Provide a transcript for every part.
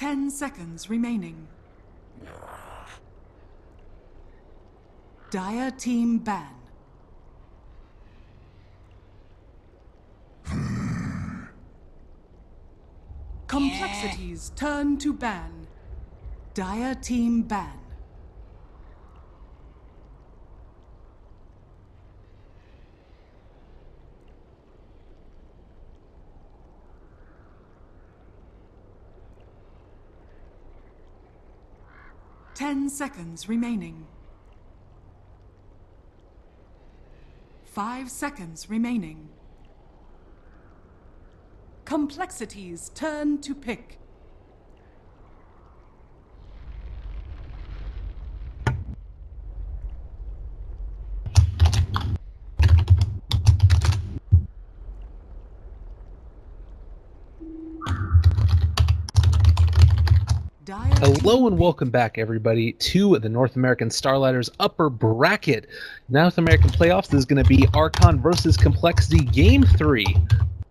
10 seconds remaining. Dire team ban. Complexities turn to ban. Dire team ban. Ten seconds remaining. 5 seconds remaining. Complexities turn to pick. Hello and welcome back, everybody, to the North American Starladder's upper bracket. North American playoffs. This is going to be Archon versus Complexity Game 3.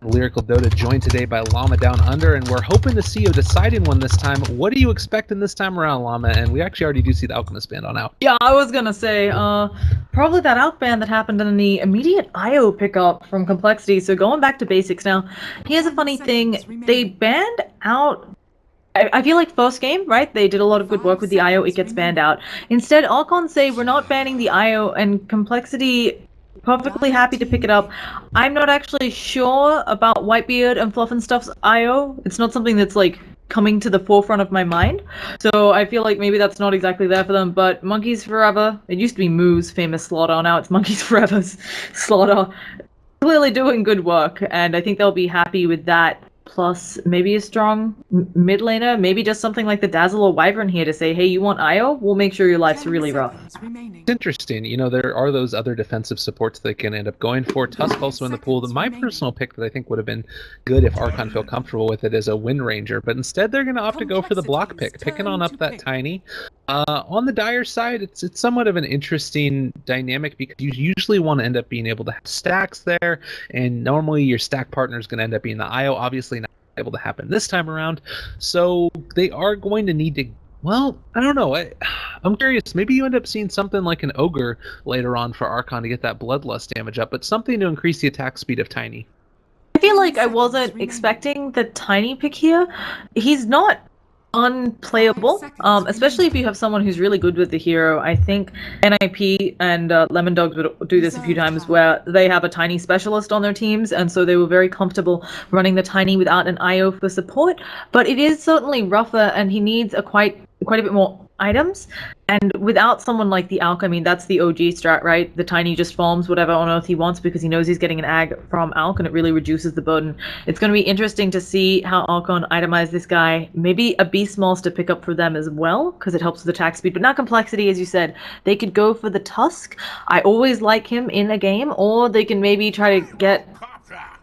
Lyrical Dota joined today by Llama Down Under, and we're hoping to see a deciding one this time. What are you expecting this time around, Llama? And we actually already do see the Alchemist band on out. Yeah, I was gonna say, probably that outban that happened in the immediate IO pickup from Complexity. So going back to basics now, here's a funny thing. They banned out... I feel like first game, right? They did a lot of good work with the IO, it gets banned out. Instead, Archon say, we're not banning the IO, and Complexity perfectly happy to pick it up. I'm not actually sure about Whitebeard and Fluff and Stuff's IO. It's not something that's, like, coming to the forefront of my mind. So I feel like maybe that's not exactly there for them, but Monkeys Forever, it used to be Moo's famous Slaughter, now it's Monkeys Forever's Slaughter. Clearly doing good work, and I think they'll be happy with that. Plus, maybe a strong mid laner, maybe just something like the Dazzle or Wyvern here to say, hey, you want IO? We'll make sure your life's really rough. It's interesting. You know, there are those other defensive supports they can end up going for. Tusk also in the pool. My personal pick that I think would have been good if Archon felt comfortable with it is a Wind Ranger, but instead they're going to opt to go for the block pick, picking on up that Tiny. On the Dire side, it's somewhat of an interesting dynamic because you usually want to end up being able to have stacks there, and normally your stack partner is going to end up being the IO. Obviously not able to happen this time around, so they are going to need to, well, I don't know, I'm curious, maybe you end up seeing something like an Ogre later on for Archon to get that Bloodlust damage up, but something to increase the attack speed of Tiny. I feel like I wasn't expecting the Tiny pick here. He's not unplayable, especially if you have someone who's really good with the hero. I think NIP and Lemon Dogs would do this a few times where they have a Tiny specialist on their teams, and so they were very comfortable running the Tiny without an IO for support, but it is certainly rougher, and he needs a quite a bit more items, and without someone like the Alk, I mean, that's the OG strat, right? The Tiny just farms whatever on earth he wants because he knows he's getting an ag from Alk, and it really reduces the burden. It's going to be interesting to see how Archon itemize this guy. Maybe a Beast Smalls to pick up for them as well, because it helps with attack speed, but not Complexity, as you said. They could go for the Tusk. I always like him in a game, or they can maybe try to get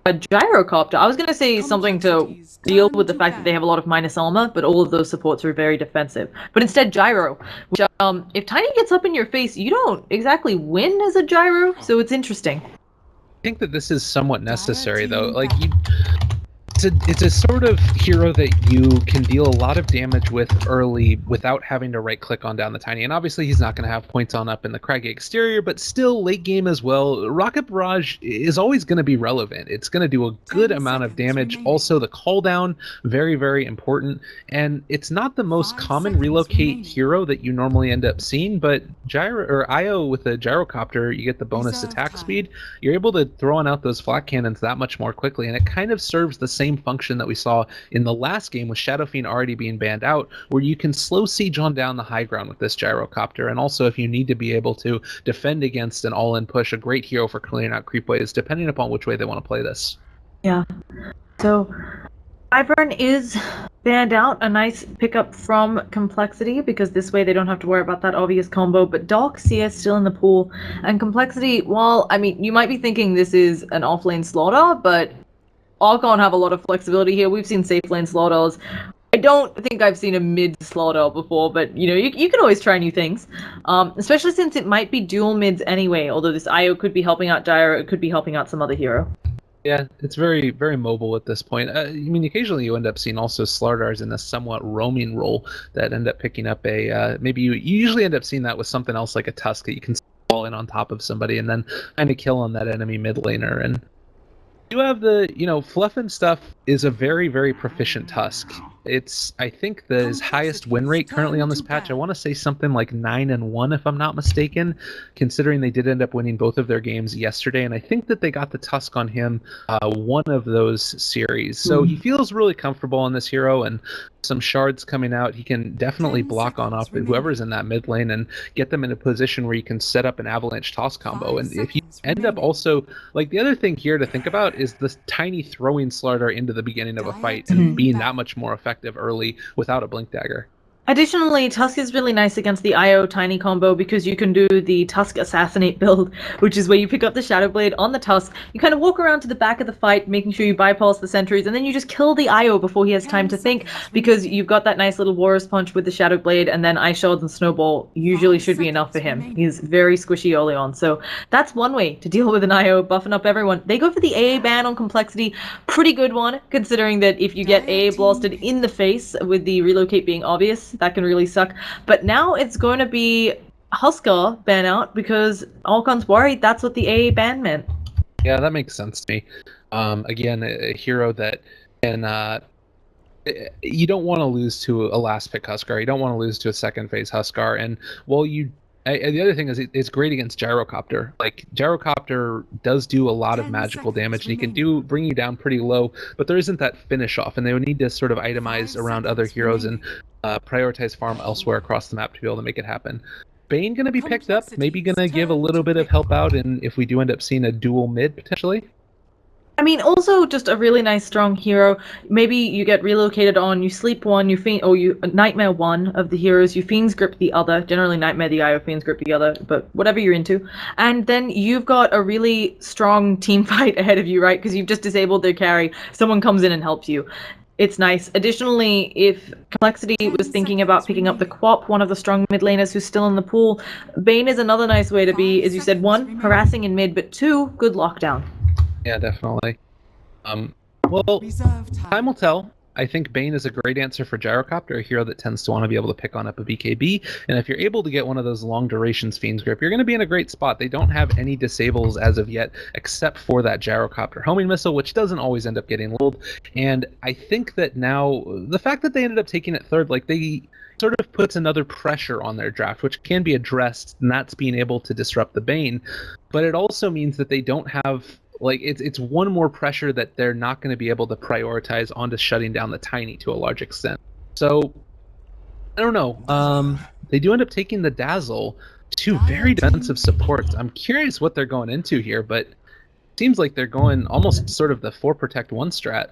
a Gyrocopter. I was going to say something to deal with the fact that they have a lot of minus armor, but all of those supports are very defensive. But instead, Gyro, which, if Tiny gets up in your face, you don't exactly win as a Gyro, so it's interesting. I think that this is somewhat necessary, though. Like, it's a sort of hero that you can deal a lot of damage with early without having to right-click on down the Tiny. And obviously he's not going to have points on up in the craggy exterior, but still late game as well. Rocket Barrage is always going to be relevant. It's going to do a good amount of damage. Also, the call down, very, very important. And it's not the most common relocate hero that you normally end up seeing, but Gyro or IO with a Gyrocopter, you get the bonus attack speed. You're able to throw on out those flat cannons that much more quickly, and it kind of serves the same function that we saw in the last game with Shadow Fiend already being banned out, where you can slow siege on down the high ground with this Gyrocopter, and also if you need to be able to defend against an all-in push, a great hero for clearing out creep waves, depending upon which way they want to play this. Yeah. So Wyvern is banned out, a nice pickup from Complexity, because this way they don't have to worry about that obvious combo, but Darkseer is still in the pool, and Complexity, well, I mean, you might be thinking this is an offlane Slaughter, but Archon have a lot of flexibility here. We've seen safe lane Slaughters. I don't think I've seen a mid Slaughter before, but you know, you can always try new things. Especially since it might be dual mids anyway, although this IO could be helping out Gyro, it could be helping out some other hero. Yeah, it's very, very mobile at this point. I mean, occasionally you end up seeing also Slardars in a somewhat roaming role that end up picking up maybe you usually end up seeing that with something else like a Tusk that you can fall in on top of somebody and then kind of kill on that enemy mid laner. And you have Fluff and Stuff is a very, very proficient Tusk. It's, I think, his highest win rate currently on this patch. I want to say something like 9-1, if I'm not mistaken, considering they did end up winning both of their games yesterday. And I think that they got the Tusk on him one of those series. So he feels really comfortable on this hero, and some shards coming out, he can definitely block on off whoever's in that mid lane and get them in a position where you can set up an avalanche toss combo. And if you end up also, like, the other thing here to think about is this tiny throwing Slardar into the beginning of a fight and being that much more effective early without a blink dagger. Additionally, Tusk is really nice against the IO Tiny combo because you can do the Tusk Assassinate build, which is where you pick up the Shadow Blade on the Tusk, you kind of walk around to the back of the fight, making sure you bypass the sentries, and then you just kill the IO before he has time to think, because you've got that nice little Warrior's Punch with the Shadow Blade, and then Ice Shards and Snowball usually should be enough for him. He's very squishy early on, so that's one way to deal with an IO, buffing up everyone. They go for the AA ban on Complexity, pretty good one, considering that if you get AA blasted in the face with the relocate being obvious, that can really suck. But now it's going to be Huskar ban out because Archon's worried that's what the AA ban meant. Yeah, that makes sense to me. Again, a hero that can you don't want to lose to a last pick Huskar. You don't want to lose to a second phase Huskar. And while the other thing is it's great against Gyrocopter. Like, Gyrocopter does do a lot of magical damage, and he can bring you down pretty low, but there isn't that finish off, and they would need to sort of itemize around other heroes and prioritize farm elsewhere across the map to be able to make it happen. Bane going to be picked up, maybe going to give a little bit of help out, and if we do end up seeing a dual mid potentially. I mean, also just a really nice, strong hero. Maybe you get relocated on, you sleep one, you nightmare one of the heroes, you fiends grip the other. Generally, nightmare the IO, fiends grip the other, but whatever you're into. And then you've got a really strong team fight ahead of you, right? Because you've just disabled their carry. Someone comes in and helps you. It's nice. Additionally, if Complexity was thinking about picking up the Quap, one of the strong mid laners who's still in the pool, Bane is another nice way to be, as you said, one, harassing in mid, but two, good lockdown. Yeah, definitely. Well, time will tell. I think Bane is a great answer for Gyrocopter, a hero that tends to want to be able to pick on up a BKB. And if you're able to get one of those long durations Fiend's Grip, you're going to be in a great spot. They don't have any disables as of yet, except for that Gyrocopter homing missile, which doesn't always end up getting lulled. And I think that now, the fact that they ended up taking it third, like, they sort of puts another pressure on their draft, which can be addressed, and that's being able to disrupt the Bane. But it also means that they don't have, like, it's one more pressure that they're not going to be able to prioritize onto shutting down the Tiny to a large extent. So, I don't know. They do end up taking the Dazzle, two very defensive supports. I'm curious what they're going into here, but it seems like they're going almost sort of the 4 protect 1 strat.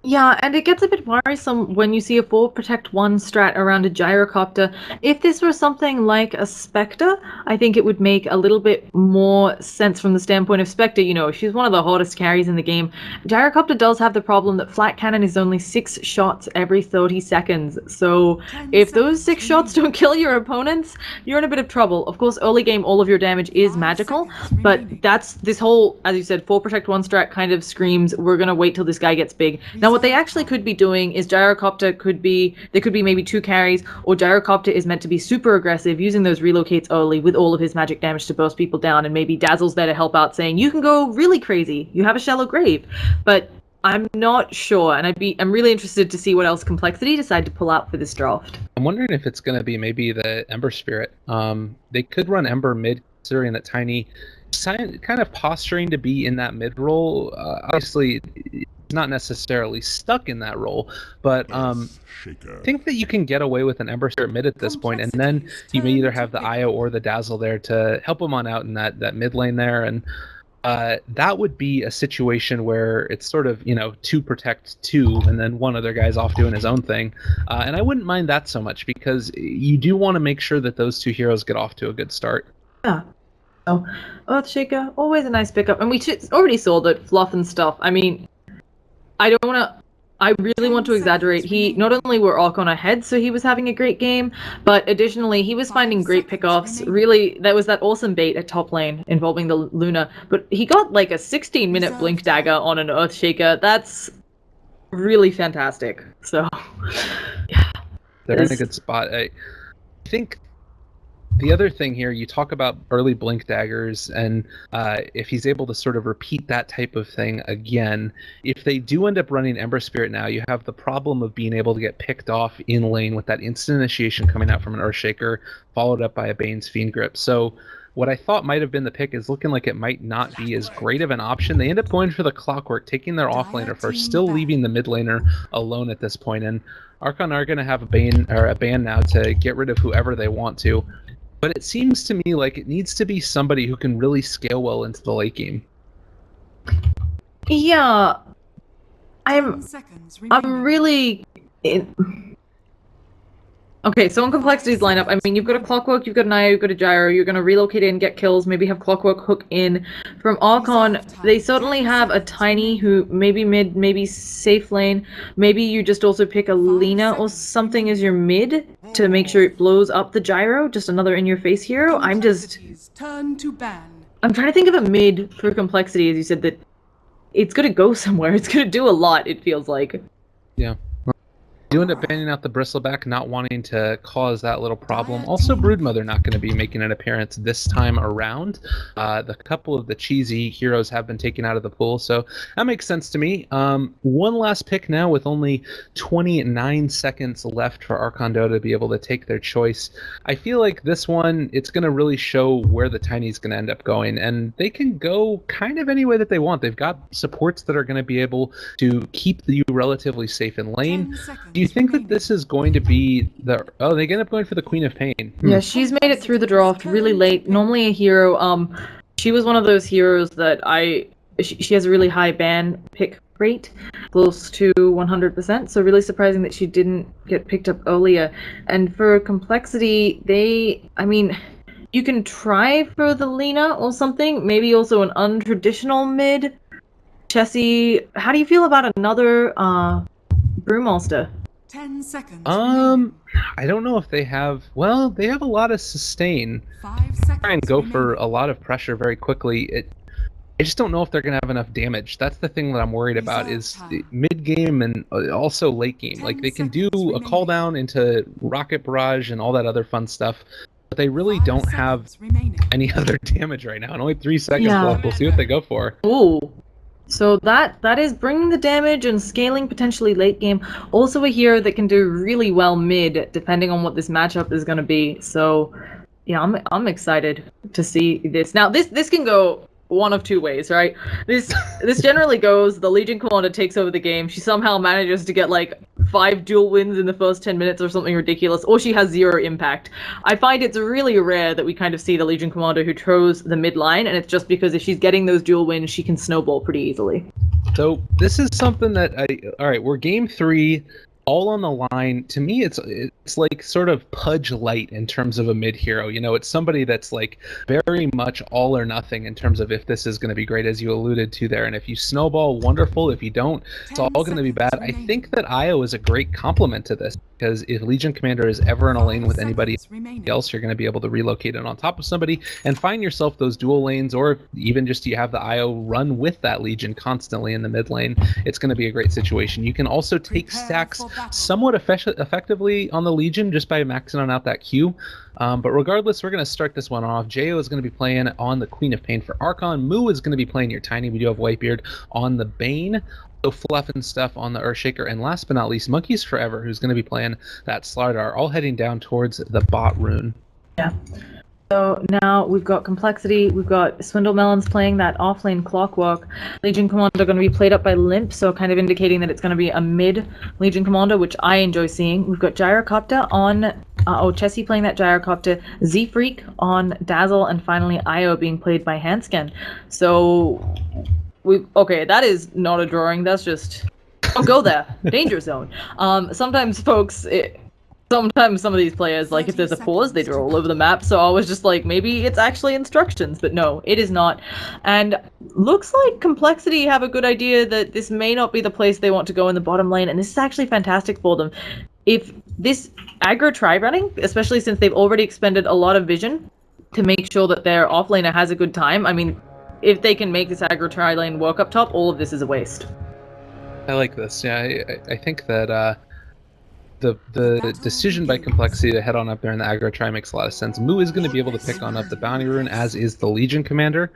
Yeah, and it gets a bit worrisome when you see a 4 protect 1 strat around a Gyrocopter. If this were something like a Spectre, I think it would make a little bit more sense from the standpoint of Spectre. You know, she's one of the hottest carries in the game. Gyrocopter does have the problem that flat cannon is only 6 shots every 30 seconds. So if those 6 shots don't kill your opponents, you're in a bit of trouble. Of course, early game, all of your damage is magical, but that's this whole, as you said, 4 protect 1 strat kind of screams, we're going to wait till this guy gets big. Now, what they actually could be doing is Gyrocopter could be maybe 2 carries, or Gyrocopter is meant to be super aggressive, using those relocates early with all of his magic damage to burst people down, and maybe Dazzle's there to help out, saying, you can go really crazy, you have a shallow grave. But I'm not sure, and I'm really interested to see what else Complexity decide to pull out for this draft. I'm wondering if it's going to be maybe the Ember Spirit. They could run Ember mid, considering that Tiny kind of posturing to be in that mid role. Obviously, not necessarily stuck in that role, but I think that you can get away with an Ember Spirit mid at this point, and then you may either have the IO or the Dazzle there to help them on out in that mid lane there, and that would be a situation where it's sort of, 2 protect 2, and then one other guy's off doing his own thing, and I wouldn't mind that so much, because you do want to make sure that those 2 heroes get off to a good start. Yeah. Oh, Earthshaker, always a nice pickup, and we already saw that Fluff and Stuff. I mean, I don't want to I really want to exaggerate. He not only were Archon ahead, so he was having a great game, but additionally he was finding great pickoffs. Really, that was that awesome bait at top lane involving the Luna. But he got like a 16-minute blink dagger on an Earthshaker. That's really fantastic. So, yeah. They're in a good spot. I think the other thing here, you talk about early blink daggers, and if he's able to sort of repeat that type of thing again, if they do end up running Ember Spirit now, you have the problem of being able to get picked off in lane with that instant initiation coming out from an Earthshaker, followed up by a Bane's Fiend Grip. So what I thought might have been the pick is looking like it might not be as great of an option. They end up going for the Clockwork, taking their offlaner first, still leaving the mid laner alone at this point, and Archon are going to have a ban now to get rid of whoever they want to. But it seems to me like it needs to be somebody who can really scale well into the late game. Yeah, I'm really okay. So on Complexity's lineup, I mean, you've got a Clockwork, you've got an IO, you've got a Gyro. You're going to relocate in, get kills, maybe have Clockwork hook in. From Archon, they certainly have a Tiny who maybe mid, maybe safe lane. Maybe you just also pick a Lina or something as your mid to make sure it blows up the Gyro. Just another in-your-face hero. I'm trying to think of a mid for Complexity, as you said, that it's going to go somewhere. It's going to do a lot, it feels like. Yeah. You end up banning out the Bristleback, not wanting to cause that little problem. Also, Broodmother not going to be making an appearance this time around. The couple of the cheesy heroes have been taken out of the pool, so that makes sense to me. One last pick now with only 29 seconds left for Archondo to be able to take their choice. I feel like this one, it's going to really show where the Tiny's going to end up going, and they can go kind of any way that they want. They've got supports that are going to be able to keep you relatively safe in lane. Do you think that this is going to be the... Oh, they end up going for the Queen of Pain. Yeah, she's made it through the draft really late. Normally a hero, she was one of those heroes that she has a really high ban pick rate, close to 100%, so really surprising that she didn't get picked up earlier. And for Complexity, I mean, you can try for the Lina or something, maybe also an untraditional mid. Chessie, how do you feel about another, Brewmaster? 10 seconds. I don't know if they have... Well, they have a lot of sustain. 5 seconds. Try and go for a lot of pressure very quickly. I just don't know if they're going to have enough damage. That's the thing that I'm worried about, is mid-game and also late-game. Like, they can do a call-down into Rocket Barrage and all that other fun stuff, but they really don't have any other damage right now. And only 3 seconds left. We'll see what they go for. Ooh. So that is bringing the damage and scaling potentially late game. Also a hero that can do really well mid, depending on what this matchup is going to be. So, yeah, I'm excited to see this. Now, this can go one of two ways, right? This generally goes, the Legion Commander takes over the game. She somehow manages to get like 5 dual wins in the first 10 minutes or something ridiculous, or she has 0 impact. I find it's really rare that we kind of see the Legion Commander who throws the mid line, and it's just because if she's getting those dual wins, she can snowball pretty easily. So this is something that all right, we're game 3. All on the line. To me, it's like sort of Pudge light in terms of a mid hero. You know, it's somebody that's like very much all or nothing in terms of if this is going to be great, as you alluded to there. And if you snowball, wonderful. If you don't, it's all going to be bad. I think that Io is a great complement to this, because if Legion Commander is ever in a lane with anybody else, you're going to be able to relocate it on top of somebody and find yourself those dual lanes, or even just you have the Io run with that Legion constantly in the mid lane. It's going to be a great situation. You can also take stacks somewhat effectively on the Legion just by maxing out that Q. But regardless, we're going to start this one off. Jo is going to be playing on the Queen of Pain for Archon. Moo is going to be playing your Tiny. We do have Whitebeard on the Bane. So Fluff and stuff on the Earthshaker. And last but not least, Monkeys Forever, who's going to be playing that Starladder, all heading down towards the bot rune. Yeah. So now we've got Complexity, we've got Swindlemelons playing that offlane Clockwork. Legion Commander going to be played up by Limp, so kind of indicating that it's going to be a mid Legion Commander, which I enjoy seeing. We've got Gyrocopter on, Chessie playing that Gyrocopter, Z-Freak on Dazzle, and finally Io being played by Hanskin. So, okay, that is not a drawing, that's just... Oh, go there. Danger zone. Sometimes sometimes some of these players, like if there's a pause, they draw all over the map. So I was just like, maybe it's actually instructions, but no, it is not. And looks like Complexity have a good idea that this may not be the place they want to go in the bottom lane, and this is actually fantastic for them. If this aggro try running, especially since they've already expended a lot of vision to make sure that their offlaner has a good time, I mean, if they can make this aggro try lane work up top, all of this is a waste. I like this. Yeah, I think that the decision by Complexity to head on up there in the aggro try makes a lot of sense. Moo is going to be able to pick on up the bounty rune, as is the Legion commander.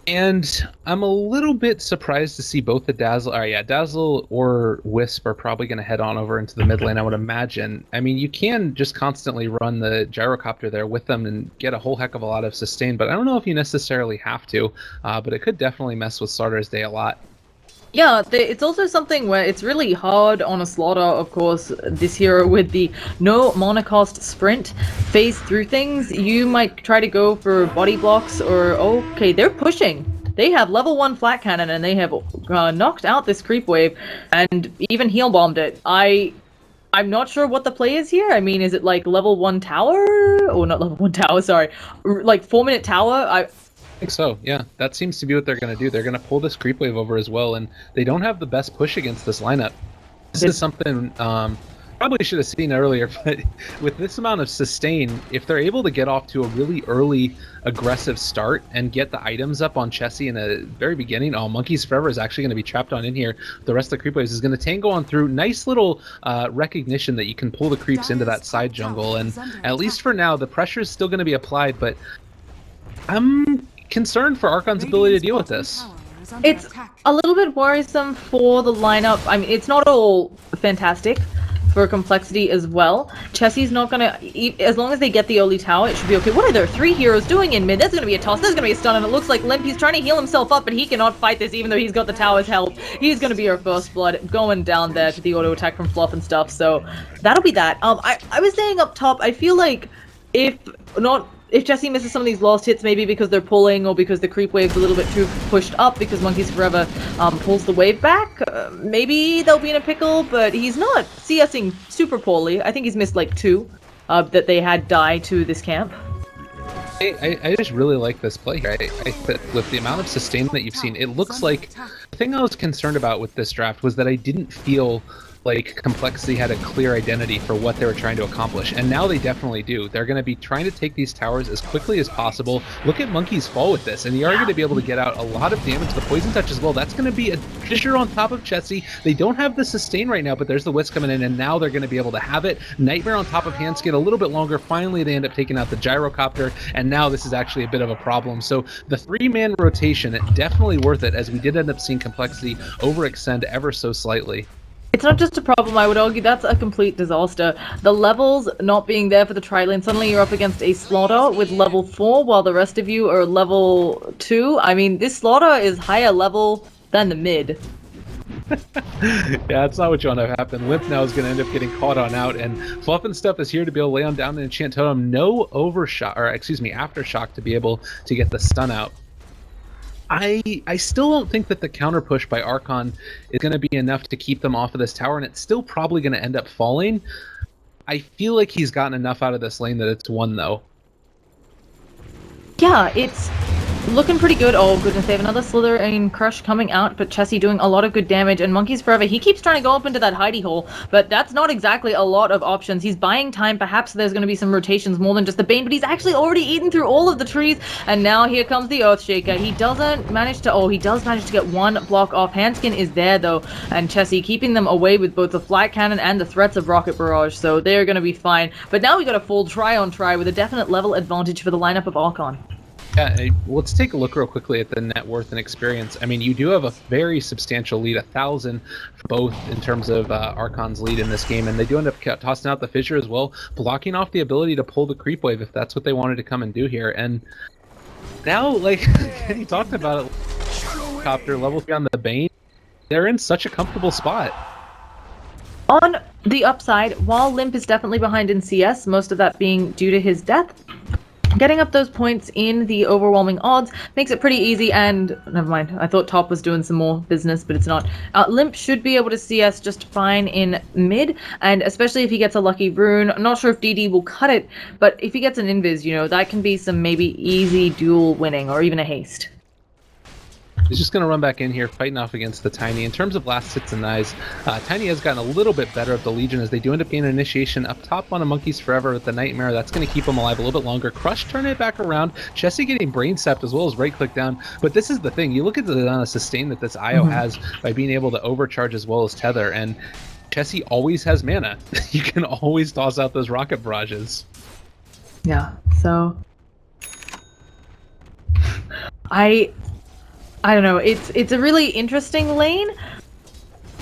And I'm a little bit surprised to see both the Dazzle or Wisp are probably going to head on over into the mid lane, I would imagine. I mean, you can just constantly run the gyrocopter there with them and get a whole heck of a lot of sustain, but I don't know if you necessarily have to, but it could definitely mess with Starladder's day a lot. Yeah, it's also something where it's really hard on a Slaughter, of course, this hero with the no monocost sprint phase through things. You might try to go for body blocks or, okay, they're pushing. They have level 1 flat cannon and they have knocked out this creep wave and even heal bombed it. I'm not sure what the play is here. I mean, is it like level 1 tower? Oh, not level 1 tower, sorry. Like 4-minute tower? I think so, yeah. That seems to be what they're going to do. They're going to pull this creep wave over as well, and they don't have the best push against this lineup. This is something probably should have seen earlier, but with this amount of sustain, if they're able to get off to a really early aggressive start and get the items up on Chessie in the very beginning, Monkeys Forever is actually going to be trapped on in here. The rest of the creep waves is going to tango on through. Nice little recognition that you can pull the creeps into that side jungle, and at least for now, the pressure is still going to be applied, but I'm concerned for Archon's ability to deal with this. It's a little bit worrisome for the lineup. I mean, it's not all fantastic for Complexity as well. Chessie's not gonna, as long as they get the early tower, it should be okay. What are their 3 heroes doing in mid? There's gonna be a toss, there's gonna be a stun, and it looks like Limp, he's trying to heal himself up, but he cannot fight this even though he's got the tower's help. He's gonna be our first blood going down there to the auto attack from Fluff and stuff, so that'll be that. I was saying up top, I feel like if Chessie misses some of these lost hits, maybe because they're pulling or because the creep wave's a little bit too pushed up because Monkeys Forever pulls the wave back, maybe they'll be in a pickle, but he's not CSing super poorly. I think he's missed like 2 that they had die to this camp. I just really like this play here. With the amount of sustain that you've seen, it looks like the thing I was concerned about with this draft was that I didn't feel like Complexity had a clear identity for what they were trying to accomplish, and now they definitely do. They're going to be trying to take these towers as quickly as possible. Look at Monkey's Fall with this, and you are going to be able to get out a lot of damage. The Poison Touch as well, that's going to be a fissure on top of Chessie. They don't have the sustain right now, but there's the Wisp coming in, and now they're going to be able to have it. Nightmare on top of Handskin a little bit longer. Finally, they end up taking out the Gyrocopter, and now this is actually a bit of a problem. So the 3-man rotation, definitely worth it, as we did end up seeing Complexity overextend ever so slightly. It's not just a problem, I would argue that's a complete disaster. The levels not being there for the tri-lane, suddenly you're up against a Slaughter with level 4 while the rest of you are level 2. I mean, this Slaughter is higher level than the mid. Yeah, that's not what you want to happen. Limp now is going to end up getting caught on out, and Fluff and Stuff is here to be able to lay on down the Enchant Totem. No Aftershock to be able to get the stun out. I still don't think that the counter push by Archon is going to be enough to keep them off of this tower, and it's still probably going to end up falling. I feel like he's gotten enough out of this lane that it's won, though. Yeah, it's looking pretty good. Oh goodness, they have another Slitherine Crush coming out, but Chessie doing a lot of good damage, and Monkeys Forever, he keeps trying to go up into that hidey hole, but that's not exactly a lot of options. He's buying time. Perhaps there's going to be some rotations more than just the Bane, but he's actually already eaten through all of the trees, and now here comes the Earthshaker. He doesn't manage to, he does manage to get 1 block off. Handskin is there though, and Chessie keeping them away with both the flat cannon and the threats of Rocket Barrage, so they're going to be fine. But now we got a full try-on-try with a definite level advantage for the lineup of Archon. Yeah, let's take a look real quickly at the net worth and experience. I mean, you do have a very substantial lead, 1,000 for both in terms of Archon's lead in this game, and they do end up tossing out the Fissure as well, blocking off the ability to pull the creep wave if that's what they wanted to come and do here. And now, like, you talked about it, Copter, level 3 on the Bane, they're in such a comfortable spot. On the upside, while Limp is definitely behind in CS, most of that being due to his death, getting up those points in the overwhelming odds makes it pretty easy, and never mind, I thought top was doing some more business, but it's not. Limp should be able to see us just fine in mid, and especially if he gets a lucky rune. I'm not sure if DD will cut it, but if he gets an invis, you know, that can be some maybe easy duel winning, or even a haste. He's just going to run back in here, fighting off against the Tiny. In terms of last hits and knives, Tiny has gotten a little bit better at the Legion as they do end up getting an initiation up top on a Monkeys Forever with the Nightmare. That's going to keep him alive a little bit longer. Crush turning it back around. Chessie getting Brain Sept as well as right click down. But this is the thing. You look at the amount of sustain that this IO has by being able to overcharge as well as tether. And Chessie always has mana. You can always toss out those rocket barrages. Yeah, so... I don't know, it's a really interesting lane.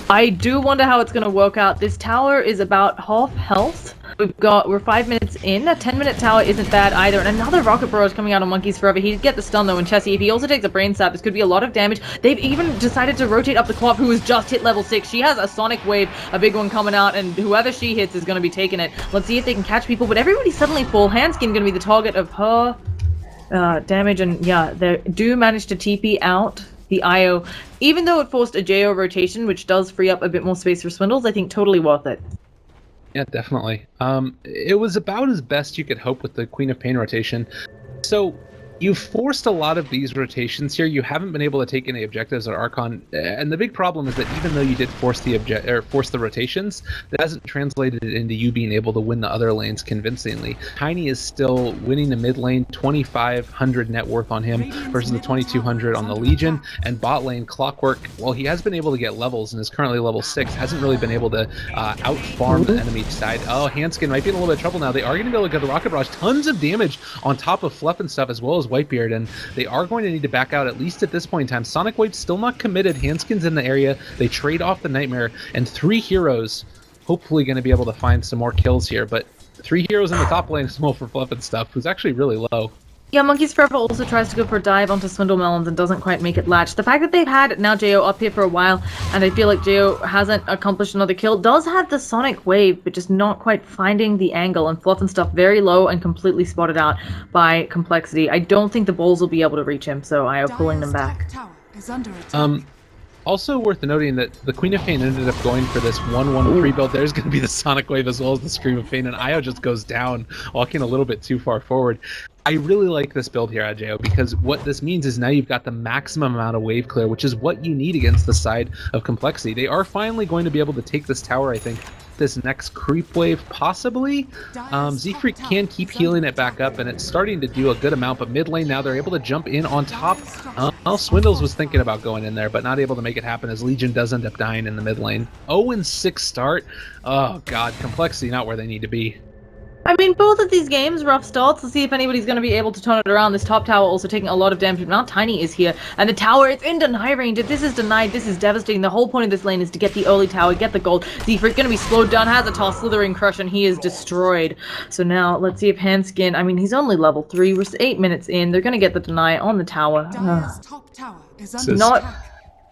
I do wonder how it's going to work out. This tower is about half health. We're 5 minutes in. A 10-minute tower isn't bad either. And another rocket barrage coming out on Monkeys Forever. He'd get the stun though, and Chessie, if he also takes a brain sap, this could be a lot of damage. They've even decided to rotate up the co-op, who has just hit level 6. She has a sonic wave, a big one coming out, and whoever she hits is going to be taking it. Let's see if they can catch people, but everybody's suddenly full. Handskin going to be the target of her damage, and yeah, they do manage to TP out the IO. Even though it forced a JO rotation, which does free up a bit more space for Swindles, I think totally worth it. Yeah, definitely. It was about as best you could hope with the Queen of Pain rotation. So you've forced a lot of these rotations here. You haven't been able to take any objectives at Archon, and the big problem is that even though you did force the rotations, that hasn't translated into you being able to win the other lanes convincingly. Tiny is still winning the mid lane, 2,500 net worth on him versus the 2,200 on the Legion, and bot lane Clockwork, well, he has been able to get levels and is currently level 6, hasn't really been able to out-farm the enemy side. Oh, Handskin might be in a little bit of trouble now. They are going to be able to get the Rocket Barrage, tons of damage on top of Fluff and stuff, as well as Whitebeard, and they are going to need to back out at least at this point in time. Sonic Wave's still not committed. Handskin's in the area. They trade off the Nightmare, and 3 heroes hopefully going to be able to find some more kills here, but 3 heroes in the top lane as well for Fluff and stuff, who's actually really low. Yeah, Monkeys Forever also tries to go for a dive onto Swindle Melons and doesn't quite make it latch. The fact that they've had now Jo up here for a while, and I feel like Jo hasn't accomplished another kill, does have the Sonic Wave, but just not quite finding the angle, and Fluff and stuff very low and completely spotted out by Complexity. I don't think the Bulls will be able to reach him, so I am pulling them back. Also worth noting that the Queen of Pain ended up going for this 1-1-3 build. There's going to be the Sonic Wave as well as the Scream of Pain, and Io just goes down, walking a little bit too far forward. I really like this build here, Ajeo, because what this means is now you've got the maximum amount of wave clear, which is what you need against the side of Complexity. They are finally going to be able to take this tower, I think, this next creep wave, possibly. Z-Freak can keep healing it back up, and it's starting to do a good amount, but mid lane now they're able to jump in on top. Well, Swindles was thinking about going in there, but not able to make it happen as Legion does end up dying in the mid lane. 0-6 start. Oh god, Complexity not where they need to be. I mean, both of these games, rough starts. Let's see if anybody's going to be able to turn it around. This top tower also taking a lot of damage. Now Tiny is here, and the tower, it's in deny range. If this is denied, this is devastating. The whole point of this lane is to get the early tower, get the gold. Z-Freak going to be slowed down, has a toss, Slithering Crush, and he is destroyed. So now, let's see if Handskin, I mean, he's only level 3. We're 8 minutes in. They're going to get the deny on the tower. Top tower is under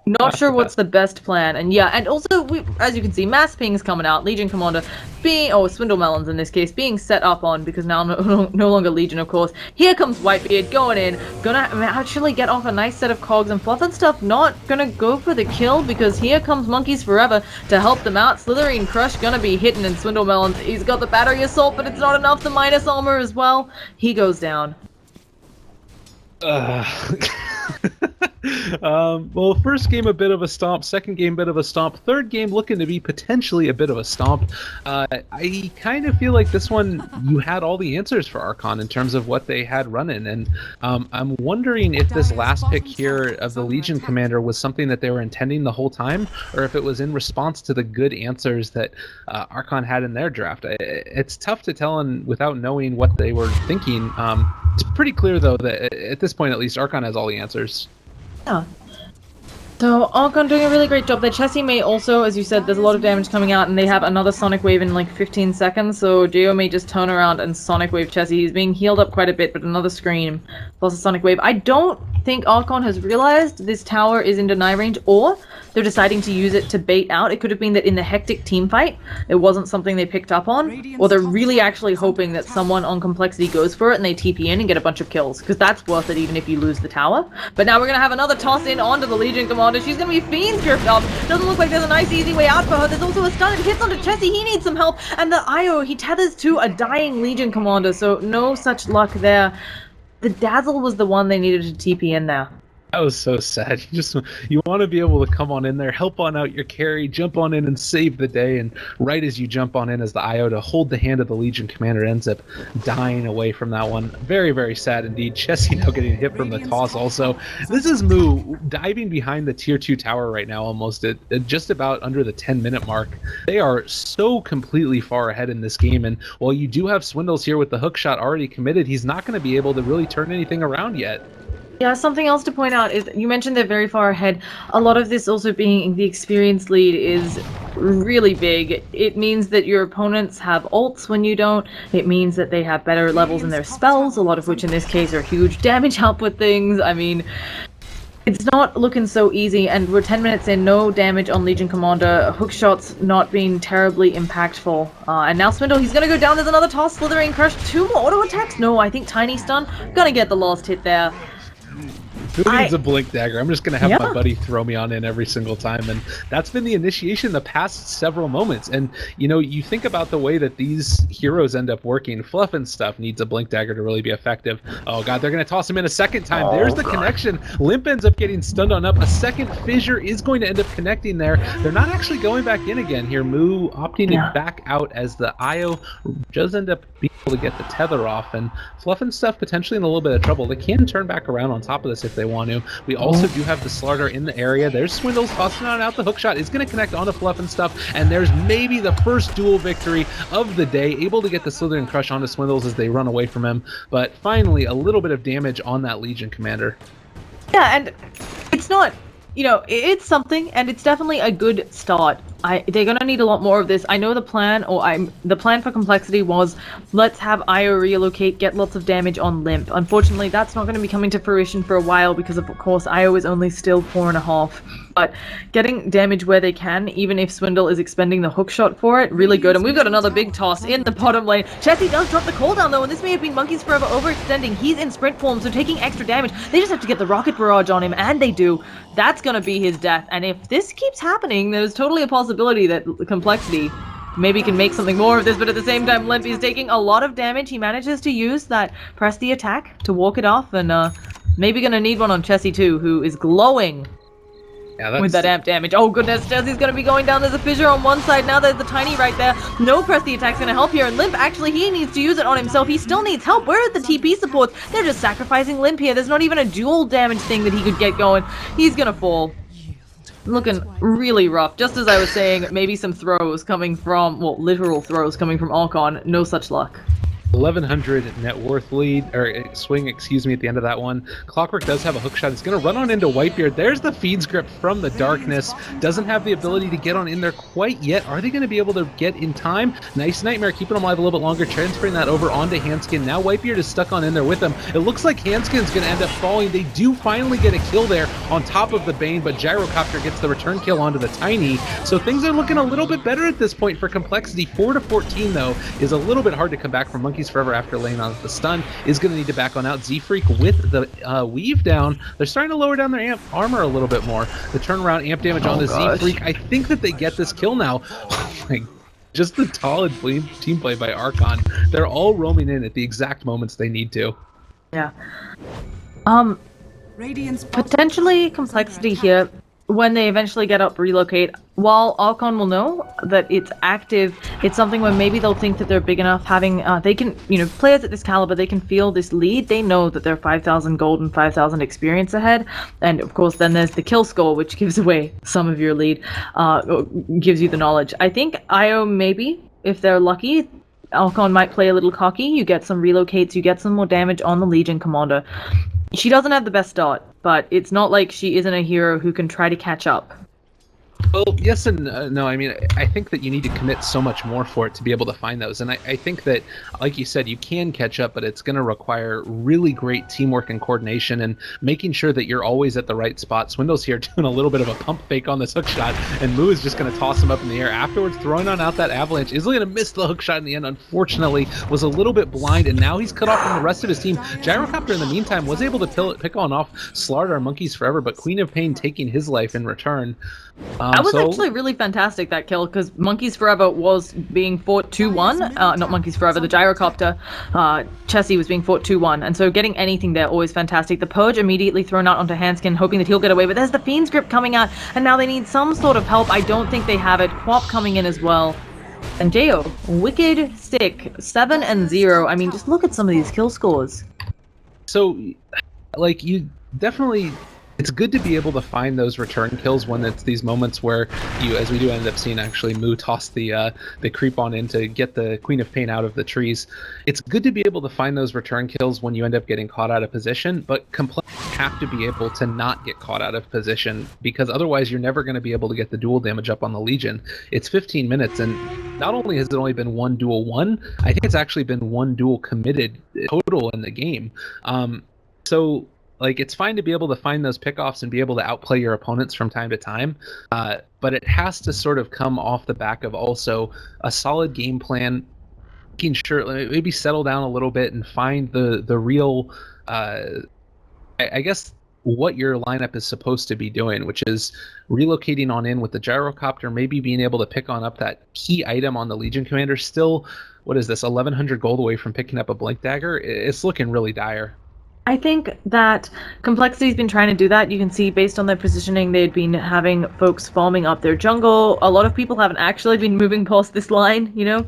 Not sure what's the best plan, and yeah, and also, as you can see, mass pings coming out, Legion Commander Swindle Melons in this case, being set up on, because now no longer Legion, of course. Here comes Whitebeard, going in, gonna actually get off a nice set of cogs, and Fluff and stuff not gonna go for the kill, because here comes Monkeys Forever to help them out. Slithering Crush gonna be hitting, and Swindle Melons, he's got the Battery Assault, but it's not enough, the minus armor as well. He goes down. Well, first game a bit of a stomp, second game bit of a stomp, third game looking to be potentially a bit of a stomp. I kind of feel like this one you had all the answers for Archon in terms of what they had running, and I'm wondering if this last pick here of the Legion Commander was something that they were intending the whole time, or if it was in response to the good answers that Archon had in their draft. It's tough to tell without knowing what they were thinking. It's pretty clear though that at this point at least Archon has all the answers. Yeah. So Archon doing a really great job there. Chessie may also, as you said, there's a lot of damage coming out, and they have another Sonic Wave in like 15 seconds, so Jo may just turn around and Sonic Wave Chessie. He's being healed up quite a bit, but another Scream plus a Sonic Wave. I don't think Archon has realized this tower is in deny range, or they're deciding to use it to bait out. It could have been that in the hectic team fight, it wasn't something they picked up on, or they're really actually hoping that someone on complexity goes for it and they TP in and get a bunch of kills, because that's worth it even if you lose the tower. But now we're going to have another toss in onto the Legion Commander. She's going to be Fiend's Drift up. Doesn't look like there's a nice easy way out for her. There's also a stun. It hits onto Chessie. He needs some help. And the IO, he tethers to a dying Legion Commander, so no such luck there. The Dazzle was the one they needed to TP in there. That was so sad. You want to be able to come on in there, help on out your carry, jump on in and save the day, and right as you jump on in as the IO to hold the hand of the Legion Commander ends up dying away from that one. Very, very sad indeed. Chessie now getting hit from the toss also. This is Moo diving behind the tier 2 tower right now, almost at just about under the 10-minute mark. They are so completely far ahead in this game, and while you do have Swindles here with the hook shot already committed, he's not going to be able to really turn anything around yet. Yeah, something else to point out is you mentioned they're very far ahead. A lot of this also being the experience lead is really big. It means that your opponents have ults when you don't. It means that they have better levels in their spells, a lot of which in this case are huge damage output things. I mean, it's not looking so easy, and we're 10 minutes in, no damage on Legion Commander, hook shots not being terribly impactful. And now Swindle, he's gonna go down, there's another toss, Slithering Crush, 2 more auto attacks? No, I think Tiny Stun, gonna get the last hit there. Who needs a Blink Dagger? I'm just going to have my buddy throw me on in every single time, and that's been the initiation the past several moments. And, you know, you think about the way that these heroes end up working. Fluff and stuff needs a Blink Dagger to really be effective. Oh, God, they're going to toss him in a second time. There's the connection. Limp ends up getting stunned on up. A second Fissure is going to end up connecting there. They're not actually going back in again here. Moo opting it back out as the IO does end up being able to get the tether off, and Fluff and stuff potentially in a little bit of trouble. They can turn back around on top of this if they want to. We also do have the Starladder in the area. There's Swindles tossing on out the hook shot. It's going to connect onto Fluff and stuff, and there's maybe the first duel victory of the day, able to get the Slithering Crush onto Swindles as they run away from him, but finally a little bit of damage on that Legion Commander. Yeah, and it's not, you know, it's something, and it's definitely a good start. They're gonna need a lot more of this. I know the plan, the plan for complexity was, let's have IO relocate, get lots of damage on Limp. Unfortunately, that's not going to be coming to fruition for a while because, of course, IO is only still 4.5. But getting damage where they can, even if Swindle is expending the hook shot for it, really good. And we've got another big toss in the bottom lane. Chessie does drop the cooldown though, and this may have been Monkeys Forever overextending. He's in sprint form, so taking extra damage. They just have to get the rocket barrage on him, and they do. That's gonna be his death. And if this keeps happening, there's totally a possibility that complexity maybe can make something more of this, but at the same time, Limp is taking a lot of damage. He manages to use that press the attack to walk it off, and maybe gonna need one on Chessie too, who is glowing with that amp damage. Oh goodness, Chessie's gonna be going down. There's a Fissure on one side, now there's the Tiny right there. No press the attack's gonna help here, and Limp, actually, he needs to use it on himself. He still needs help. Where are the TP supports? They're just sacrificing Limp here. There's not even a dual damage thing that he could get going. He's gonna fall. Looking really rough. Just as I was saying, maybe some throws coming from, well, literal throws coming from Archon. No such luck. 1100 net worth lead, or swing, excuse me, at the end of that one. Clockwork does have a hook shot. It's going to run on into Whitebeard. There's the feed script from the darkness. Doesn't have the ability to get on in there quite yet. Are they going to be able to get in time? Nice Nightmare, keeping him alive a little bit longer, transferring that over onto Handskin. Now Whitebeard is stuck on in there with him. It looks like Handskin's going to end up falling. They do finally get a kill there on top of the Bane, but Gyrocopter gets the return kill onto the Tiny. So things are looking a little bit better at this point for complexity. 4-14, though, is a little bit hard to come back from Monkeys Forever after laying on the stun. Is going to need to back on out. Z-Freak with the weave down. They're starting to lower down their armor a little bit more. The turnaround amp damage on the Z-Freak. I think that they get this kill now. Like, just the solid team play by Archon. They're all roaming in at the exact moments they need to. Yeah. Potentially complexity here. When they eventually get up, relocate, while Archon will know that it's active, it's something where maybe they'll think that they're big enough, having, they can, you know, players at this caliber, they can feel this lead, they know that they're 5,000 gold and 5,000 experience ahead, and of course then there's the kill score, which gives away some of your lead, gives you the knowledge. I think IO maybe, if they're lucky, Archon might play a little cocky, you get some relocates, you get some more damage on the Legion Commander. She doesn't have the best start, but it's not like she isn't a hero who can try to catch up. Well, yes and no. I mean, I think that you need to commit so much more for it to be able to find those. And I think that, like you said, you can catch up, but it's going to require really great teamwork and coordination and making sure that you're always at the right spot. Swindle's here doing a little bit of a pump fake on this hook shot, and Moo is just going to toss him up in the air. Afterwards, throwing on out that avalanche. Is going to miss the hook shot in the end, unfortunately. Was a little bit blind, and now he's cut off from the rest of his team. Gyrocopter, in the meantime, was able to pick on off Starladder Monkeys Forever, but Queen of Pain taking his life in return. That was actually really fantastic, that kill, because Monkeys Forever was being fought 2-1. Not Monkeys Forever, the Gyrocopter. Chessie was being fought 2-1. And so getting anything there, always fantastic. The Purge immediately thrown out onto Hanskin, hoping that he'll get away. But there's the Fiend's Grip coming out, and now they need some sort of help. I don't think they have it. Quap coming in as well. And Jo, wicked sick. 7 and 0. I mean, just look at some of these kill scores. So, like, you definitely... It's good to be able to find those return kills when it's these moments where you, as we do end up seeing, actually Moo toss the creep on in to get the Queen of Pain out of the trees. It's good to be able to find those return kills when you end up getting caught out of position, but Complex have to be able to not get caught out of position, because otherwise you're never going to be able to get the duel damage up on the Legion. It's 15 minutes, and not only has it only been one duel won, I think it's actually been one duel committed total in the game. So... Like, it's fine to be able to find those pickoffs and be able to outplay your opponents from time to time, but it has to sort of come off the back of also a solid game plan, making sure maybe settle down a little bit and find the real, I guess, what your lineup is supposed to be doing, which is relocating on in with the Gyrocopter, maybe being able to pick on up that key item on the Legion Commander. Still, what is this, 1,100 gold away from picking up a Blink Dagger? It's looking really dire. I think that Complexity's been trying to do that. You can see, based on their positioning, they'd been having folks farming up their jungle. A lot of people haven't actually been moving past this line, you know?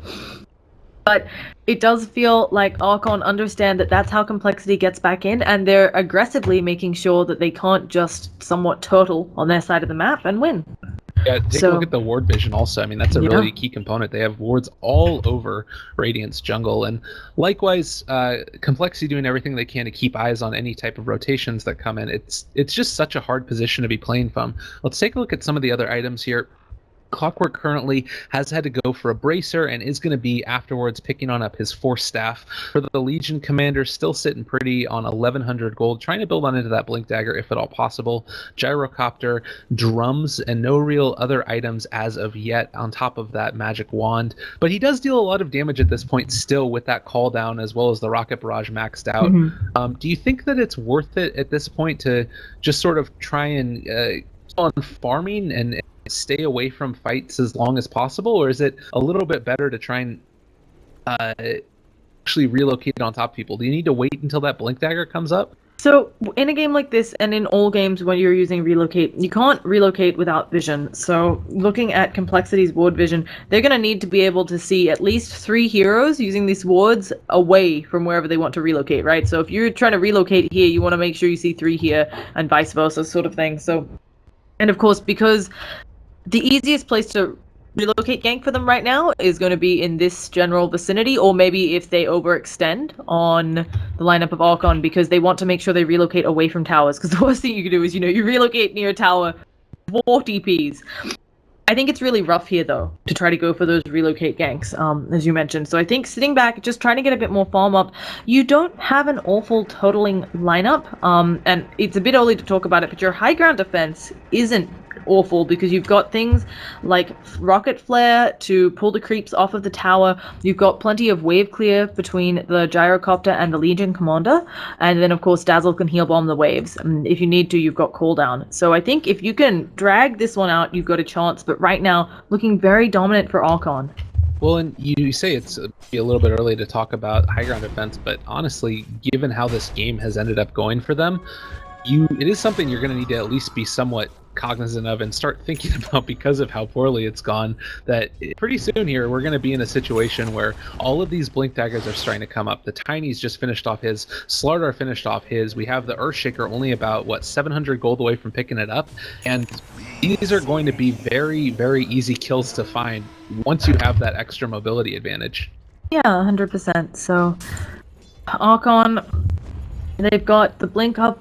But it does feel like Archon understand that that's how Complexity gets back in, and they're aggressively making sure that they can't just somewhat turtle on their side of the map and win. Yeah, take a look at the ward vision also. I mean, that's a really key component. They have wards all over Radiant's jungle, and likewise, Complexity doing everything they can to keep eyes on any type of rotations that come in. It's just such a hard position to be playing from. Let's take a look at some of the other items here. Clockwork currently has had to go for a bracer and is going to be afterwards picking on up his Force Staff. For the Legion Commander, still sitting pretty on 1,100 gold, trying to build on into that Blink Dagger if at all possible. Gyrocopter, drums, and no real other items as of yet on top of that Magic Wand. But he does deal a lot of damage at this point still with that call down, as well as the Rocket Barrage maxed out. Mm-hmm. Do you think that it's worth it at this point to just sort of try and keep on farming and stay away from fights as long as possible, or is it a little bit better to try and actually relocate on top of people? Do you need to wait until that Blink Dagger comes up? So in a game like this, and in all games when you're using relocate, you can't relocate without vision. So looking at Complexity's ward vision, they're going to need to be able to see at least 3 heroes using these wards away from wherever they want to relocate, right? So if you're trying to relocate here, you want to make sure you see 3 here, and vice versa, sort of thing. So, and of course, because the easiest place to relocate gank for them right now is going to be in this general vicinity, or maybe if they overextend on the lineup of Archon, because they want to make sure they relocate away from towers, because the worst thing you can do is, you relocate near a tower, 4 TPs. I think it's really rough here, though, to try to go for those relocate ganks, as you mentioned. So I think sitting back, just trying to get a bit more farm up. You don't have an awful totaling lineup, and it's a bit early to talk about it, but your high ground defense isn't awful, because you've got things like rocket flare to pull the creeps off of the tower. You've got plenty of wave clear between the Gyrocopter and the Legion Commander, and then of course Dazzle can heal bomb the waves, and if you need to, you've got cooldown. So I think if you can drag this one out, you've got a chance, but right now looking very dominant for Archon. Well, and you say it's a little bit early to talk about high ground defense, but honestly, given how this game has ended up going for them, it is something you're going to need to at least be somewhat cognizant of and start thinking about, because of how poorly it's gone, that pretty soon here we're going to be in a situation where all of these Blink Daggers are starting to come up. The Tiny's just finished off his, Starladder finished off his, we have the Earthshaker only about 700 gold away from picking it up, and these are going to be very, very easy kills to find once you have that extra mobility advantage. Yeah, 100%. So Archon, they've got the Blink up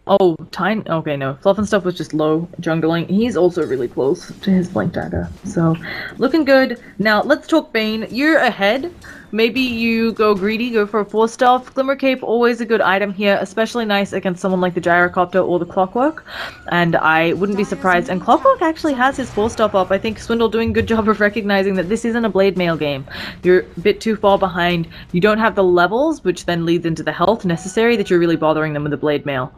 Oh, Tine. Okay, no. Fluff and Stuff was just low jungling. He's also really close to his Blink Dagger. So, looking good. Now, let's talk Bane. You're ahead. Maybe you go greedy, go for a 4-star. Glimmer Cape, always a good item here, especially nice against someone like the Gyrocopter or the Clockwork. And I wouldn't be surprised. And Clockwork actually has his 4-star up. I think Swindle doing a good job of recognizing that this isn't a Blade Mail game. You're a bit too far behind. You don't have the levels, which then leads into the health necessary that you're really bothering them with the Blade Mail.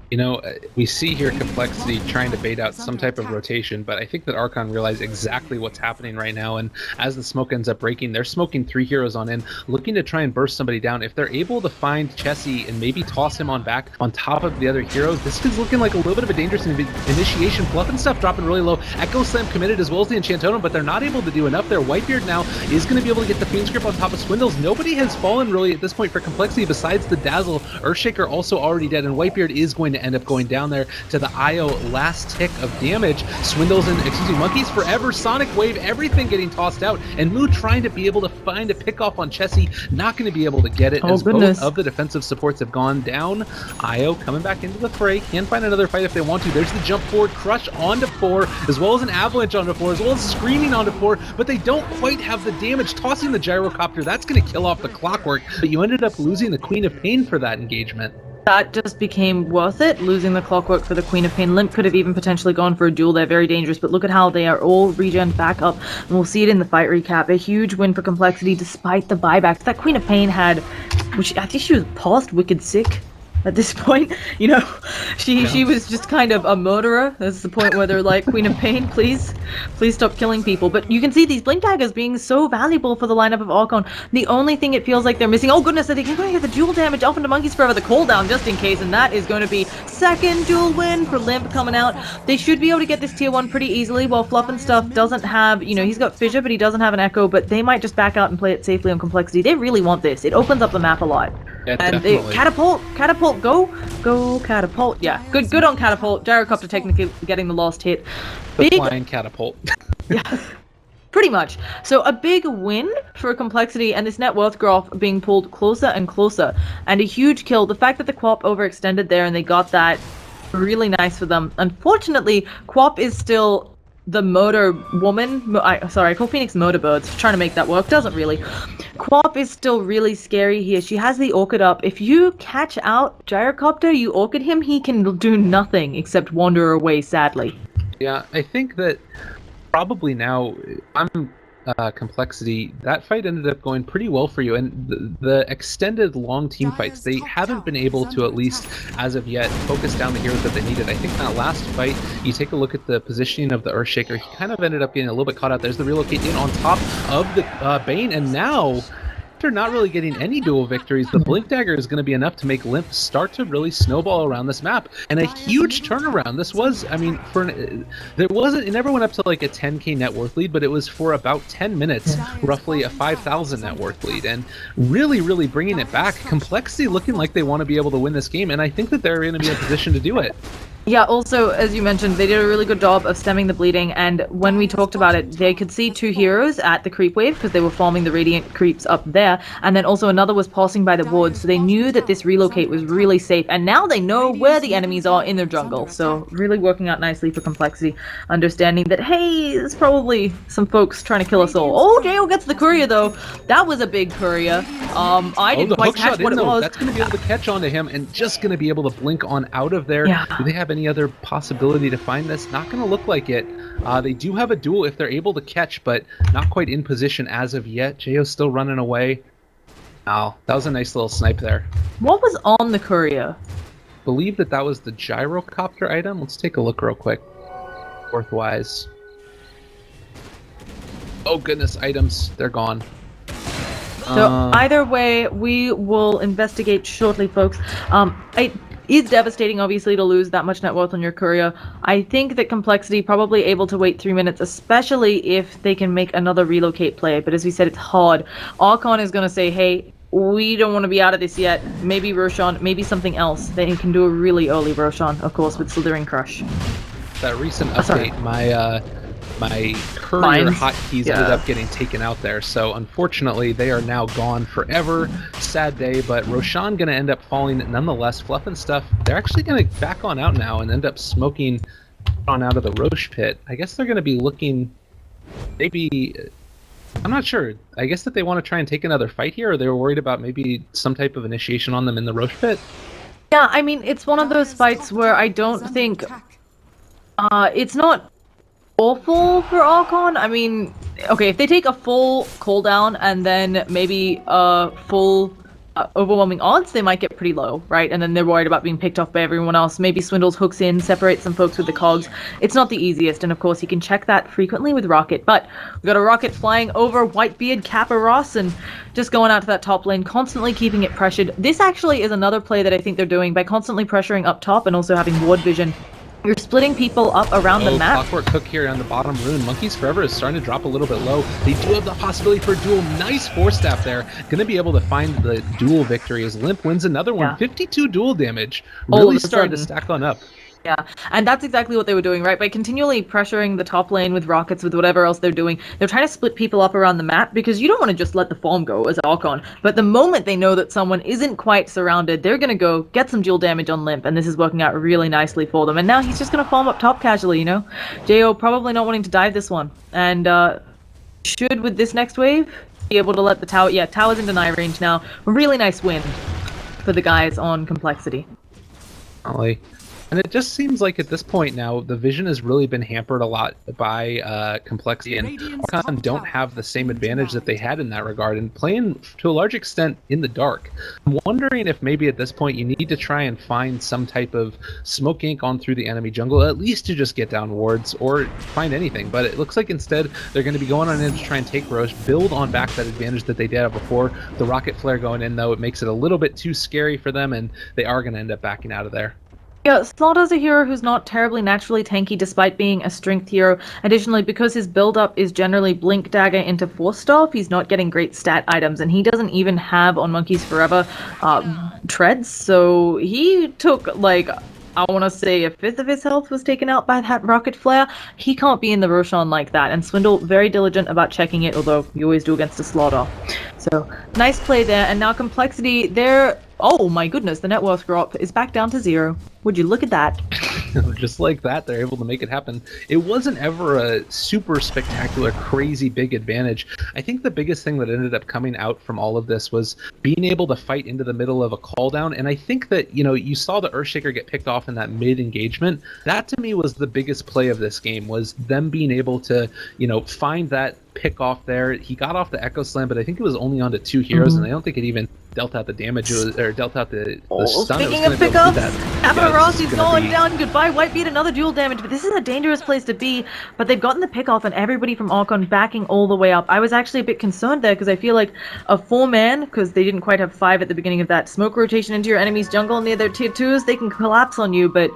You know, we see here Complexity trying to bait out some type of rotation, but I think that Archon realized exactly what's happening right now, and as the smoke ends up breaking, they're smoking 3 heroes on in, looking to try and burst somebody down. If they're able to find Chessie and maybe toss him on back on top of the other heroes, this is looking like a little bit of a dangerous initiation. Fluff and Stuff dropping really low. Echo Slam committed as well as the Enchantotem, but they're not able to do enough there. Whitebeard now is going to be able to get the Fiend's Grip on top of Swindles. Nobody has fallen really at this point for Complexity besides the Dazzle. Earthshaker also already dead, and Whitebeard is going to end up going down there to the IO last tick of damage. Swindles and, Monkeys Forever, Sonic Wave, everything getting tossed out, and Moo trying to be able to find a pick off on Chessie, not going to be able to get it as both of the defensive supports have gone down. IO coming back into the fray, can find another fight if they want to. There's the jump forward, crush onto 4, as well as an avalanche onto 4, as well as screaming onto 4, but they don't quite have the damage. Tossing the Gyrocopter, that's going to kill off the Clockwork, but you ended up losing the Queen of Pain for that engagement. That just became worth it, losing the Clockwork for the Queen of Pain. Limp could have even potentially gone for a duel. They're very dangerous, but look at how they are all regen back up, and we'll see it in the fight recap. A huge win for Complexity despite the buybacks. That Queen of Pain had, which I think she was past Wicked Sick at this point. You know, she was just kind of a murderer. That's the point where they're like, Queen of Pain, please stop killing people. But you can see these Blink Daggers being so valuable for the lineup of Archon. The only thing it feels like they're missing, oh goodness, I think they're going to get the dual damage off into Monkeys Forever, the cooldown just in case, and that is going to be second dual win for Limp coming out. They should be able to get this tier 1 pretty easily, while Fluff and Stuff doesn't have, you know, he's got Fissure, but he doesn't have an Echo, but they might just back out and play it safely on Complexity. They really want this. It opens up the map a lot. Yeah, and definitely. they catapult, go catapult. Yeah, good on catapult. Gyrocopter technically getting the last hit. The flying catapult. Yeah, pretty much. So a big win for Complexity, and this net worth graph being pulled closer and closer, and a huge kill. The fact that the Quap overextended there and they got that, really nice for them. Unfortunately, Quap is still the motor woman. I call Phoenix motor birds. Trying to make that work, doesn't really. Quap is still really scary here. She has the Orchid up. If you catch out Gyrocopter, you Orchid him, he can do nothing except wander away, sadly. Yeah, I think that probably now I'm Complexity. That fight ended up going pretty well for you, and the extended long team fights, they haven't been able to, at least as of yet, focus down the heroes that they needed. I think that last fight, you take a look at the positioning of the Earthshaker, he kind of ended up getting a little bit caught out. There's the relocate in on top of the Bane, and now after not really getting any dual victories, the Blink Dagger is going to be enough to make Limp start to really snowball around this map. And a huge turnaround. This was, I mean, it never went up to like a 10k net worth lead, but it was for about 10 minutes, roughly a 5,000 net worth lead. And really bringing it back. Complexity looking like they want to be able to win this game, and I think that they're going to be in a position to do it. Yeah, also, as you mentioned, they did a really good job of stemming the bleeding, and when we talked about it, they could see 2 heroes at the creep wave because they were farming the Radiant creeps up there, and then also another was passing by the ward, so they knew that this relocate was really safe, and now they know where the enemies are in their jungle, so really working out nicely for Complexity, understanding that, hey, there's probably some folks trying to kill us all. Oh, Jo gets the courier, though. That was a big courier. I didn't quite catch what it was. That's going to be able to catch onto him and just going to be able to blink on out of there. Yeah. Do they have any other possibility to find this? Not going to look like it. They do have a duel if they're able to catch, but not quite in position as of yet. Jo's still running away. Oh, that was a nice little snipe there. What was on the courier? Believe that was the Gyrocopter item. Let's take a look real quick. Worthwise. Oh goodness, items. They're gone. So either way, we will investigate shortly, folks. It is devastating, obviously, to lose that much net worth on your courier. I think that Complexity probably able to wait 3 minutes, especially if they can make another relocate play. But as we said, it's hard. Archon is going to say, hey, we don't want to be out of this yet. Maybe Roshan, maybe something else. They can do a really early Roshan, of course, with Slithering Crush. That recent update, my courier Mines. hotkeys ended up getting taken out there. So unfortunately, they are now gone forever. Sad day, but Roshan going to end up falling nonetheless. Fluff and Stuff, they're actually going to back on out now and end up smoking on out of the Roche pit. I guess they're going to be looking, maybe, I'm not sure. I guess that they want to try and take another fight here, or they were worried about maybe some type of initiation on them in the Roche pit. Yeah, I mean, it's one of those fights where I don't think it's not awful for Archon. I mean, okay, if they take a full cooldown and then maybe full overwhelming odds, they might get pretty low, right? And then they're worried about being picked off by everyone else. Maybe Swindles hooks in, separates some folks with the cogs. It's not the easiest, and of course you can check that frequently with Rocket, but we've got a Rocket flying over Whitebeard, Kappa Ross, and just going out to that top lane, constantly keeping it pressured. This actually is another play that I think they're doing by constantly pressuring up top and also having ward vision. You're splitting people up around the map. Clockwork Cook here on the bottom rune. Monkeys Forever is starting to drop a little bit low. They do have the possibility for a duel. Nice Force Staff there. Going to be able to find the duel victory as Limp wins another one. 52 duel damage. Really starting to stack on up. Yeah, and that's exactly what they were doing, right? By continually pressuring the top lane with rockets, with whatever else they're doing, they're trying to split people up around the map, because you don't want to just let the farm go as Archon. But the moment they know that someone isn't quite surrounded, they're going to go get some dual damage on Limp, and this is working out really nicely for them. And now he's just going to farm up top casually, you know? Jo probably not wanting to dive this one, and should, with this next wave, be able to let the tower... Yeah, tower's in deny range now. Really nice win for the guys on Complexity. Ollie. And it just seems like at this point now, the vision has really been hampered a lot by Complexity, and Archon don't have the same advantage that they had in that regard, and playing to a large extent in the dark. I'm wondering if maybe at this point you need to try and find some type of smoke ink on through the enemy jungle, at least to just get down wards, or find anything. But it looks like instead they're going to be going on in to try and take Roche, build on back that advantage that they did have before. The Rocket Flare going in, though, it makes it a little bit too scary for them, and they are going to end up backing out of there. Yeah, Slarddar's a hero who's not terribly naturally tanky despite being a strength hero. Additionally, because his build-up is generally Blink Dagger into Force Staff, he's not getting great stat items, and he doesn't even have on Monkeys Forever treads, so he took, like, I want to say a fifth of his health was taken out by that Rocket Flare. He can't be in the Roshan like that, and Swindle very diligent about checking it, although you always do against a Slardar. So, nice play there, and now Complexity, they're... Oh my goodness, the net worth drop is back down to 0. Would you look at that? Just like that, they're able to make it happen. It wasn't ever a super spectacular, crazy big advantage. I think the biggest thing that ended up coming out from all of this was being able to fight into the middle of a call down. And I think that, you know, you saw the Earthshaker get picked off in that mid engagement. That to me was the biggest play of this game, was them being able to, you know, find that pick off there. He got off the Echo Slam, but I think it was only onto 2 heroes, and I don't think it even dealt out the damage, or dealt out the stun. Speaking of pickups, Kappa Ross is going down. Goodbye, Whitebeard, another dual damage, but this is a dangerous place to be. But they've gotten the pick off, and everybody from Archon backing all the way up. I was actually a bit concerned there, because I feel like a 4-man, because they didn't quite have 5 at the beginning of that smoke rotation into your enemy's jungle near their tier 2s, they can collapse on you, but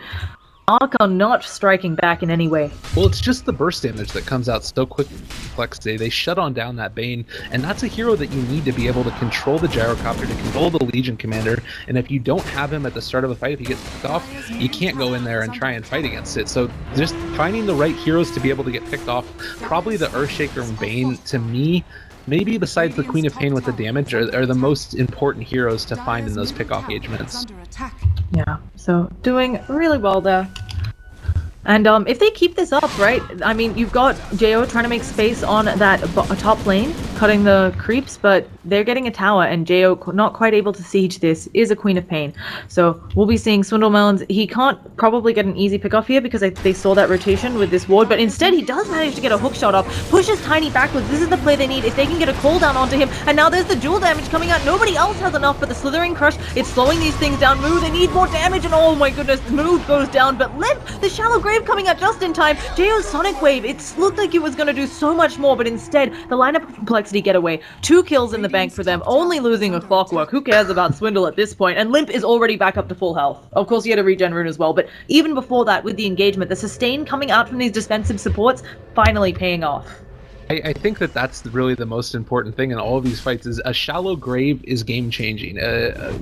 Archon not striking back in any way. Well, it's just the burst damage that comes out so quick in Complexity. They shut on down that Bane, and that's a hero that you need to be able to control the Gyrocopter, to control the Legion Commander, and if you don't have him at the start of a fight, if he gets picked off, you can't go in there and try and fight against it. So just finding the right heroes to be able to get picked off, probably the Earthshaker and Bane, to me, maybe besides the Queen of Pain with the damage, are the most important heroes to find in those pick-off engagements. Yeah, so doing really well there. And if they keep this up, right, I mean, you've got Jo trying to make space on that top lane, cutting the creeps, but they're getting a tower, and Jo not quite able to siege this, is a Queen of Pain. So we'll be seeing Swindle Melons. He can't probably get an easy pick off here because they saw that rotation with this ward, but instead he does manage to get a hook shot off, pushes Tiny backwards. This is the play they need. If they can get a cooldown onto him, and now there's the dual damage coming out. Nobody else has enough for the Slithering Crush. It's slowing these things down. Moo, they need more damage, and oh my goodness, Moo goes down, but Limp, the Shallow Grave coming out just in time. Jo's Sonic Wave, it looked like it was going to do so much more, but instead, the lineup of Complexity get away. 2 kills in the bank for them, only losing a Clockwork. Who cares about Swindle at this point? And Limp is already back up to full health. Of course, he had a regen rune as well, but even before that, with the engagement, the sustain coming out from these defensive supports, finally paying off. I think that that's really the most important thing in all of these fights is a shallow grave is game changing.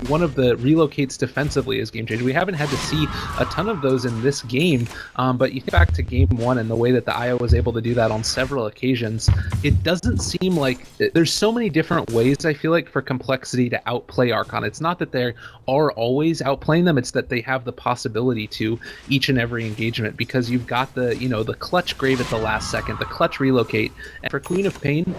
One of the relocates defensively is game changing. We haven't had to see a ton of those in this game, but you think back to game 1 and the way that the IO was able to do that on several occasions, it doesn't seem like there's so many different ways, I feel like, for Complexity to outplay Archon. It's not that they are always outplaying them, it's that they have the possibility to each and every engagement, because you've got the, you know, the clutch grave at the last second, the clutch relocate. And for Queen of Pain,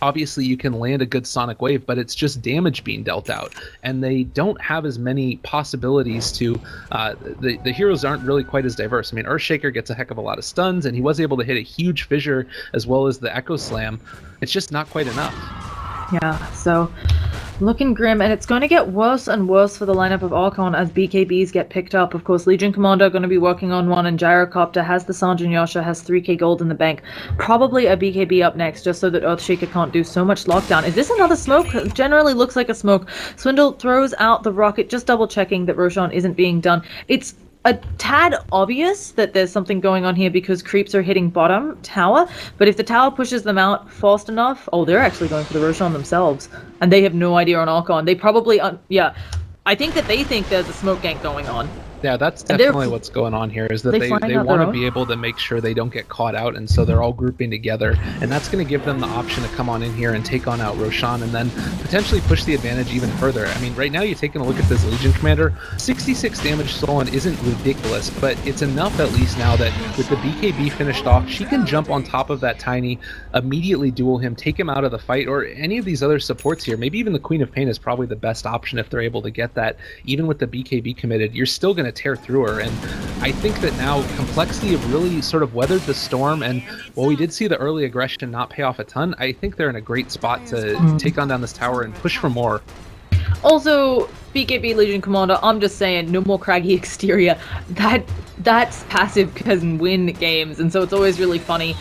obviously you can land a good sonic wave, but it's just damage being dealt out, and they don't have as many possibilities to the heroes aren't really quite as diverse. I mean, Earthshaker gets a heck of a lot of stuns, and he was able to hit a huge fissure as well as the Echo Slam. It's just not quite enough. Yeah, so looking grim, and it's going to get worse and worse for the lineup of Archon as BKBs get picked up. Of course, Legion Commander going to be working on one, and Gyrocopter has the Sanjin Yasha, has 3k gold in the bank. Probably a BKB up next, just so that Earthshaker can't do so much lockdown. Is this another smoke? It generally looks like a smoke. Swindle throws out the rocket, just double checking that Roshan isn't being done. It's a tad obvious that there's something going on here because creeps are hitting bottom tower, but if the tower pushes them out fast enough... Oh, they're actually going for the Roshan themselves, and they have no idea on Archon. They probably... yeah, I think that they think there's a smoke gank going on. Yeah, that's definitely what's going on here, is that they want to be able to make sure they don't get caught out, and so they're all grouping together, and that's going to give them the option to come on in here and take on out Roshan, and then potentially push the advantage even further. I mean, right now you're taking a look at this Legion Commander, 66 damage stolen isn't ridiculous, but it's enough at least now that with the BKB finished off, she can jump on top of that Tiny, immediately duel him, take him out of the fight, or any of these other supports here. Maybe even the Queen of Pain is probably the best option if they're able to get that. Even with the BKB committed, you're still going to tear through her, and I think that now Complexity have really sort of weathered the storm, and while we did see the early aggression not pay off a ton, I think they're in a great spot to take on down this tower and push for more. Also, BKB Legion Commander, I'm just saying, no more craggy exterior. That's passive can win games, and so it's always really funny.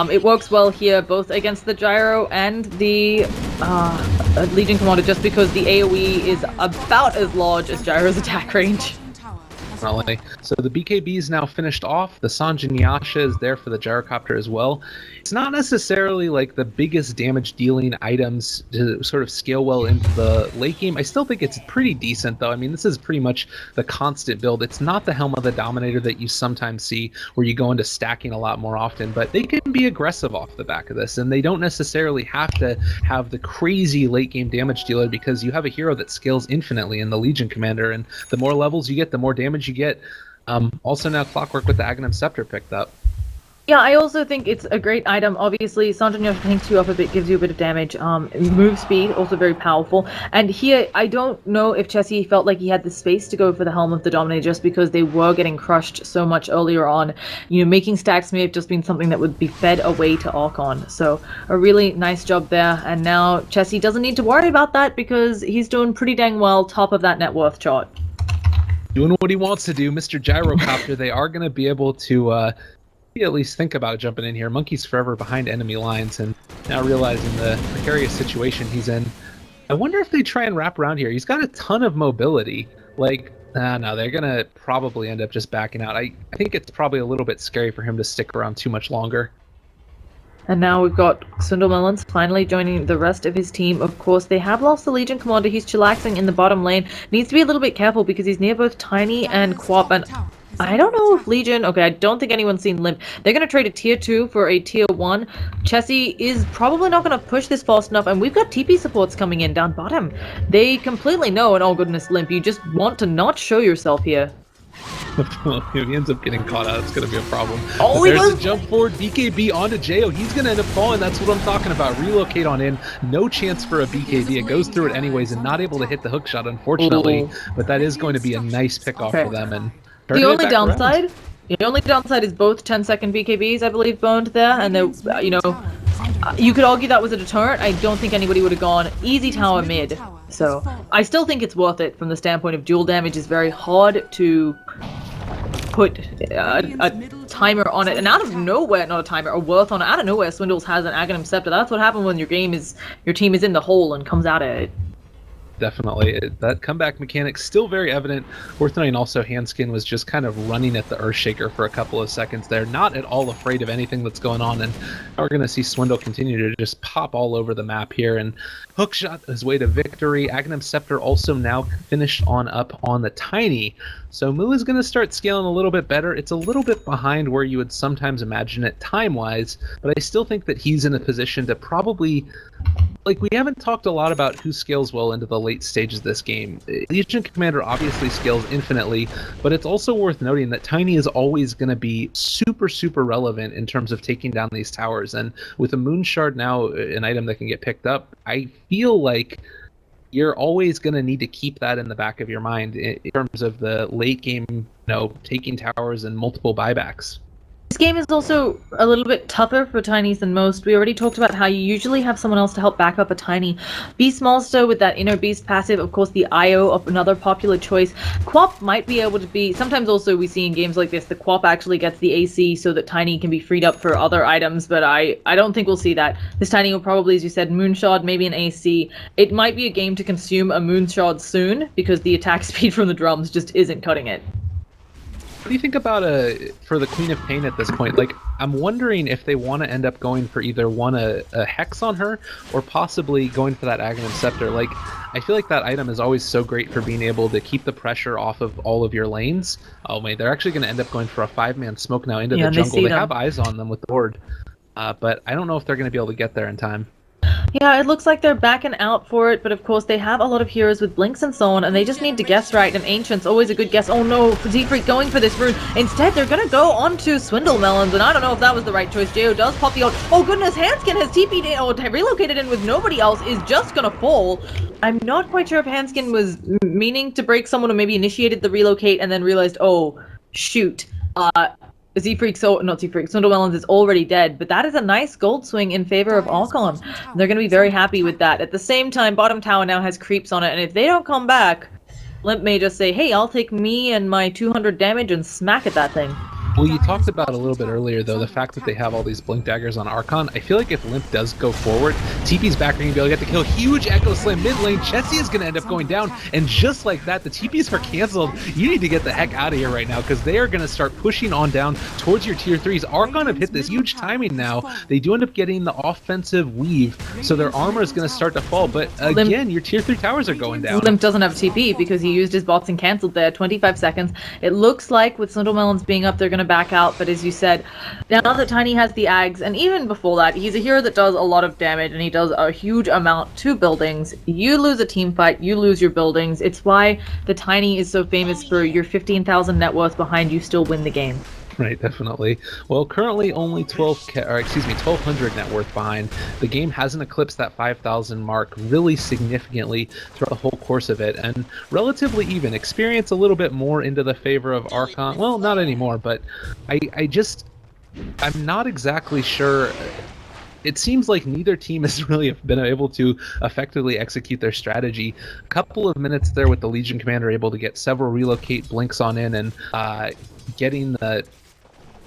It works well here, both against the Gyro and the Legion Commander, just because the AoE is about as large as Gyro's attack range. So the BKB is now finished off. The Sanjin Yasha is there for the Gyrocopter as well. It's not necessarily like the biggest damage dealing items to sort of scale well into the late game. I still think it's pretty decent though. I mean, this is pretty much the constant build. It's not the Helm of the Dominator that you sometimes see where you go into stacking a lot more often, but they can be aggressive off the back of this, and they don't necessarily have to have the crazy late game damage dealer because you have a hero that scales infinitely in the Legion Commander, and the more levels you get, the more damage you get. Also now Clockwork with the Aghanim Scepter picked up. Yeah, I also think it's a great item. Obviously, Sanjin Yasha tanks you up a bit, gives you a bit of damage. Move speed, also very powerful. And here, I don't know if Chessie felt like he had the space to go for the Helm of the Dominator just because they were getting crushed so much earlier on. You know, making stacks may have just been something that would be fed away to Archon. So, a really nice job there. And now, Chessie doesn't need to worry about that because he's doing pretty dang well top of that net worth chart. Doing what he wants to do, Mr. Gyrocopter. They are going to be able to at least think about jumping in here. Monkey's forever behind enemy lines, and now realizing the precarious situation he's in. I wonder if they try and wrap around here. He's got a ton of mobility. Like, no, they're going to probably end up just backing out. I think it's probably a little bit scary for him to stick around too much longer. And now we've got Swindle Mullins finally joining the rest of his team. Of course, they have lost the Legion Commander. He's chillaxing in the bottom lane. Needs to be a little bit careful because he's near both Tiny and Quap. And I don't know if Legion... Okay, I don't think anyone's seen Limp. They're going to trade a tier 2 for a tier 1. Chessie is probably not going to push this fast enough. And we've got TP supports coming in down bottom. They completely know, and oh goodness, Limp, you just want to not show yourself here. Well, if he ends up getting caught out, it's going to be a problem. Oh, there's a jump forward, BKB onto Jo. He's going to end up falling. That's what I'm talking about. Relocate on in. No chance for a BKB. It goes through it anyways and not able to hit the hook shot, unfortunately. But that is going to be a nice pick-off for them. And the only downside is both 10-second BKBs, I believe, boned there. And, you know, you could argue that was a deterrent. I don't think anybody would have gone easy tower mid. So I still think it's worth it from the standpoint of dual damage is very hard to put a timer on it. And out of nowhere, not a timer, a worth on it. Out of nowhere, Swindles has an Aghanim Scepter. That's what happens when your team is in the hole and comes out at it. definitely. That comeback mechanic still very evident. Worth noting also, Handskin was just kind of running at the Earthshaker for a couple of seconds there, not at all afraid of anything that's going on, and we're going to see Swindle continue to just pop all over the map here, and hookshot his way to victory. Aghanim Scepter also now finished on up on the Tiny, so Moo is going to start scaling a little bit better. It's a little bit behind where you would sometimes imagine it time-wise, but I still think that he's in a position to probably... Like, we haven't talked a lot about who scales well into the late stages of this game. Legion Commander obviously scales infinitely, but it's also worth noting that Tiny is always going to be super, super relevant in terms of taking down these towers. And with a Moon Shard now, an item that can get picked up, I feel like you're always going to need to keep that in the back of your mind in terms of the late game, taking towers and multiple buybacks. This game is also a little bit tougher for Tinies than most. We already talked about how you usually have someone else to help back up a Tiny. Beast Monster with that Inner Beast passive, of course the IO of another popular choice. Quap might be able to be, sometimes also we see in games like this, the Quap actually gets the AC so that Tiny can be freed up for other items, but I don't think we'll see that. This Tiny will probably, as you said, Moonshard, maybe an AC. It might be a game to consume a Moonshard soon, because the attack speed from the drums just isn't cutting it. What do you think about for the Queen of Pain at this point? Like, I'm wondering if they want to end up going for either a Hex on her, or possibly going for that Aghanim Scepter. Like, I feel like that item is always so great for being able to keep the pressure off of all of your lanes. Oh wait, they're actually going to end up going for a 5-man smoke now into the jungle. They have eyes on them with the board, but I don't know if they're going to be able to get there in time. Yeah, it looks like they're backing out for it, but of course they have a lot of heroes with blinks and so on, and they just need to guess right, and Ancient's always a good guess. Oh no, Z-Freak going for this rune. Instead, they're gonna go on to Swindle Melons, and I don't know if that was the right choice. Jo does pop the ult. Oh goodness, Hanskin has TP'd in, or relocated in with nobody else, is just gonna fall. I'm not quite sure if Hanskin was meaning to break someone or maybe initiated the relocate and then realized, oh, shoot. Swindle Melons is already dead, but that is a nice gold swing in favor of Archon. They're going to be very happy with that. At the same time, bottom tower now has creeps on it, and if they don't come back, Limp may just say, hey, I'll take me and my 200 damage and smack at that thing. Well, you talked about a little bit earlier, though, the fact that they have all these blink daggers on Archon. I feel like if Limp does go forward, TP's back ring to be able to get the kill. Huge Echo Slam mid lane. Chessie is going to end up going down, and just like that, the TPs are canceled. You need to get the heck out of here right now, because they are going to start pushing on down towards your tier 3s. Archon have hit this huge timing now. They do end up getting the offensive weave, so their armor is going to start to fall, but again, your tier 3 towers are going down. Limp doesn't have TP because he used his bots and canceled there. 25 seconds. It looks like with Swindle Melons being up, they're going to back out, but as you said, now that Tiny has the Ags, and even before that, he's a hero that does a lot of damage, and he does a huge amount to buildings. You lose a team fight, you lose your buildings. It's why the Tiny is so famous for your 15,000 net worth behind you still win the game. Right, definitely. Well, currently only 1,200 net worth behind. The game hasn't eclipsed that 5,000 mark really significantly throughout the whole course of it, and relatively even. Experience a little bit more into the favor of Archon. Well, not anymore, but I'm not exactly sure. It seems like neither team has really been able to effectively execute their strategy. A couple of minutes there with the Legion Commander able to get several relocate blinks on in, and getting the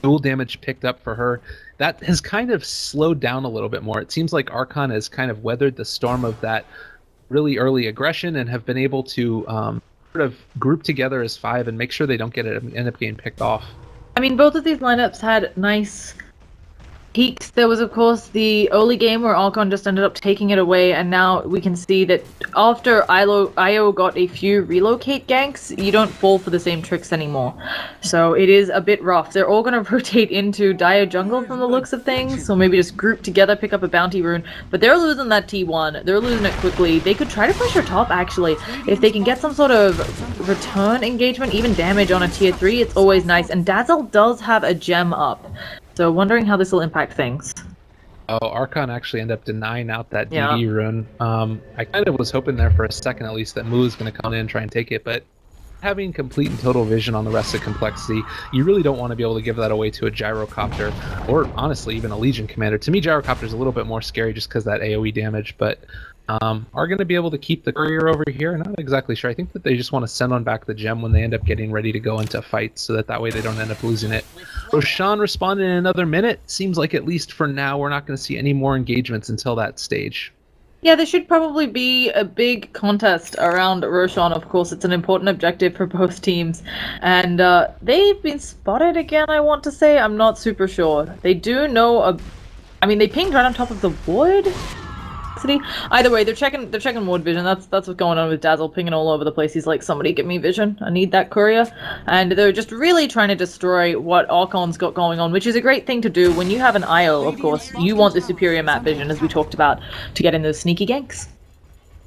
dual damage picked up for her. That has kind of slowed down a little bit more. It seems like Archon has kind of weathered the storm of that really early aggression and have been able to sort of group together as 5 and make sure they don't end up getting picked off. I mean, both of these lineups had nice peaks. There was, of course, the early game where Archon just ended up taking it away, and now we can see that after IO got a few relocate ganks, you don't fall for the same tricks anymore. So it is a bit rough. They're all going to rotate into Dire Jungle from the looks of things, so maybe just group together, pick up a bounty rune, but they're losing that T1. They're losing it quickly. They could try to push her top, actually. If they can get some sort of return engagement, even damage on a tier 3, it's always nice, and Dazzle does have a gem up. So wondering how this will impact things. Oh, Archon actually ended up denying out that DD rune. I kind of was hoping there for a second at least that Moo is going to come in and try and take it, but having complete and total vision on the rest of Complexity, you really don't want to be able to give that away to a Gyrocopter, or honestly even a Legion Commander. To me, Gyrocopter is a little bit more scary just because that AoE damage, but are going to be able to keep the courier over here. Not exactly sure. I think that they just want to send on back the gem when they end up getting ready to go into fights, so that way they don't end up losing it. Roshan responded in another minute. Seems like at least for now we're not going to see any more engagements until that stage. Yeah, there should probably be a big contest around Roshan. Of course, it's an important objective for both teams. And they've been spotted again, I want to say. I'm not super sure. They do know I mean, they pinged right on top of the wood. Either way, they're checking ward vision. That's what's going on with Dazzle, pinging all over the place. He's like, somebody give me vision. I need that courier. And they're just really trying to destroy what Archon's got going on, which is a great thing to do. When you have an IO, of course, you want the superior map vision, as we talked about, to get in those sneaky ganks.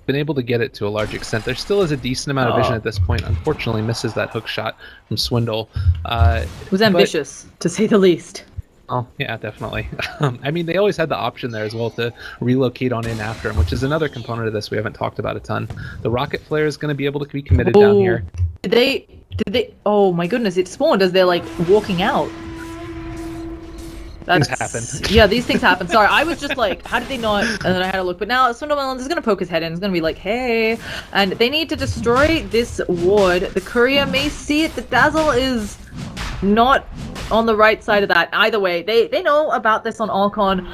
Been able to get it to a large extent. There still is a decent amount of vision at this point. Unfortunately, misses that hook shot from Swindle. It was ambitious, to say the least. Oh, yeah, definitely. I mean, they always had the option there as well to relocate on in after him, which is another component of this we haven't talked about a ton. The rocket flare is going to be able to be committed down here. Did they? Oh my goodness! It spawned as they're like walking out. Things happen. Yeah, these things happen. Sorry, I was just like, how did they not? And then I had a look. But now Swindle Melons is going to poke his head in. He's going to be like, hey. And they need to destroy this ward. The courier may see it. The Dazzle is not on the right side of that. Either way, they know about this on Archon.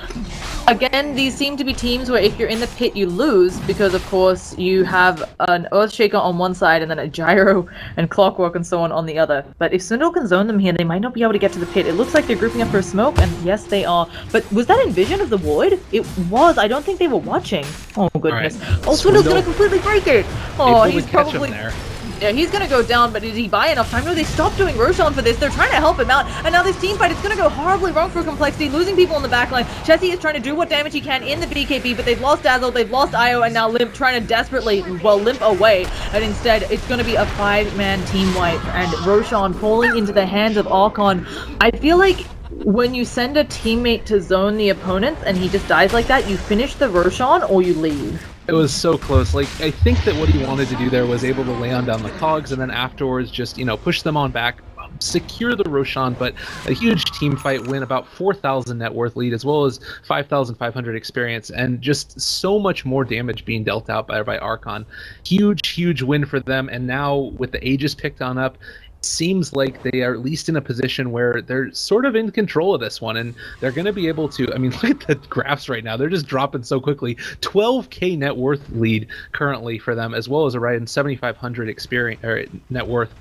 Again, these seem to be teams where if you're in the pit, you lose, because of course you have an Earthshaker on one side and then a Gyro and Clockwork and so on the other. But if Swindle can zone them here, they might not be able to get to the pit. It looks like they're grouping up for a smoke, and yes, they are. But was that in vision of the void? It was. I don't think they were watching. Oh goodness. Right. Oh, Swindle's gonna completely break it. Oh, he's probably there. Yeah, he's gonna go down, but did he buy enough time? No, they stopped doing Roshan for this. They're trying to help him out, and now this team fight is gonna go horribly wrong for Complexity, losing people in the backline. Chessie is trying to do what damage he can in the BKB, but they've lost Dazzle, they've lost Io, and now Limp trying to desperately, well, limp away. And instead, it's gonna be a 5-man team wipe, and Roshan falling into the hands of Archon. I feel like when you send a teammate to zone the opponent and he just dies like that, you finish the Roshan or you leave. It was so close. Like, I think that what he wanted to do there was able to lay on down the cogs and then afterwards just, you know, push them on back, secure the Roshan, but a huge team fight win, about 4,000 net worth lead, as well as 5,500 experience, and just so much more damage being dealt out by Archon. Huge win for them, and now with the Aegis picked on up, seems like they are at least in a position where they're sort of in control of this one, and they're going to be able to, I mean, look at the graphs right now. They're just dropping so quickly. 12k net worth lead currently for them, as well as a right in 7,500 experience or net worth.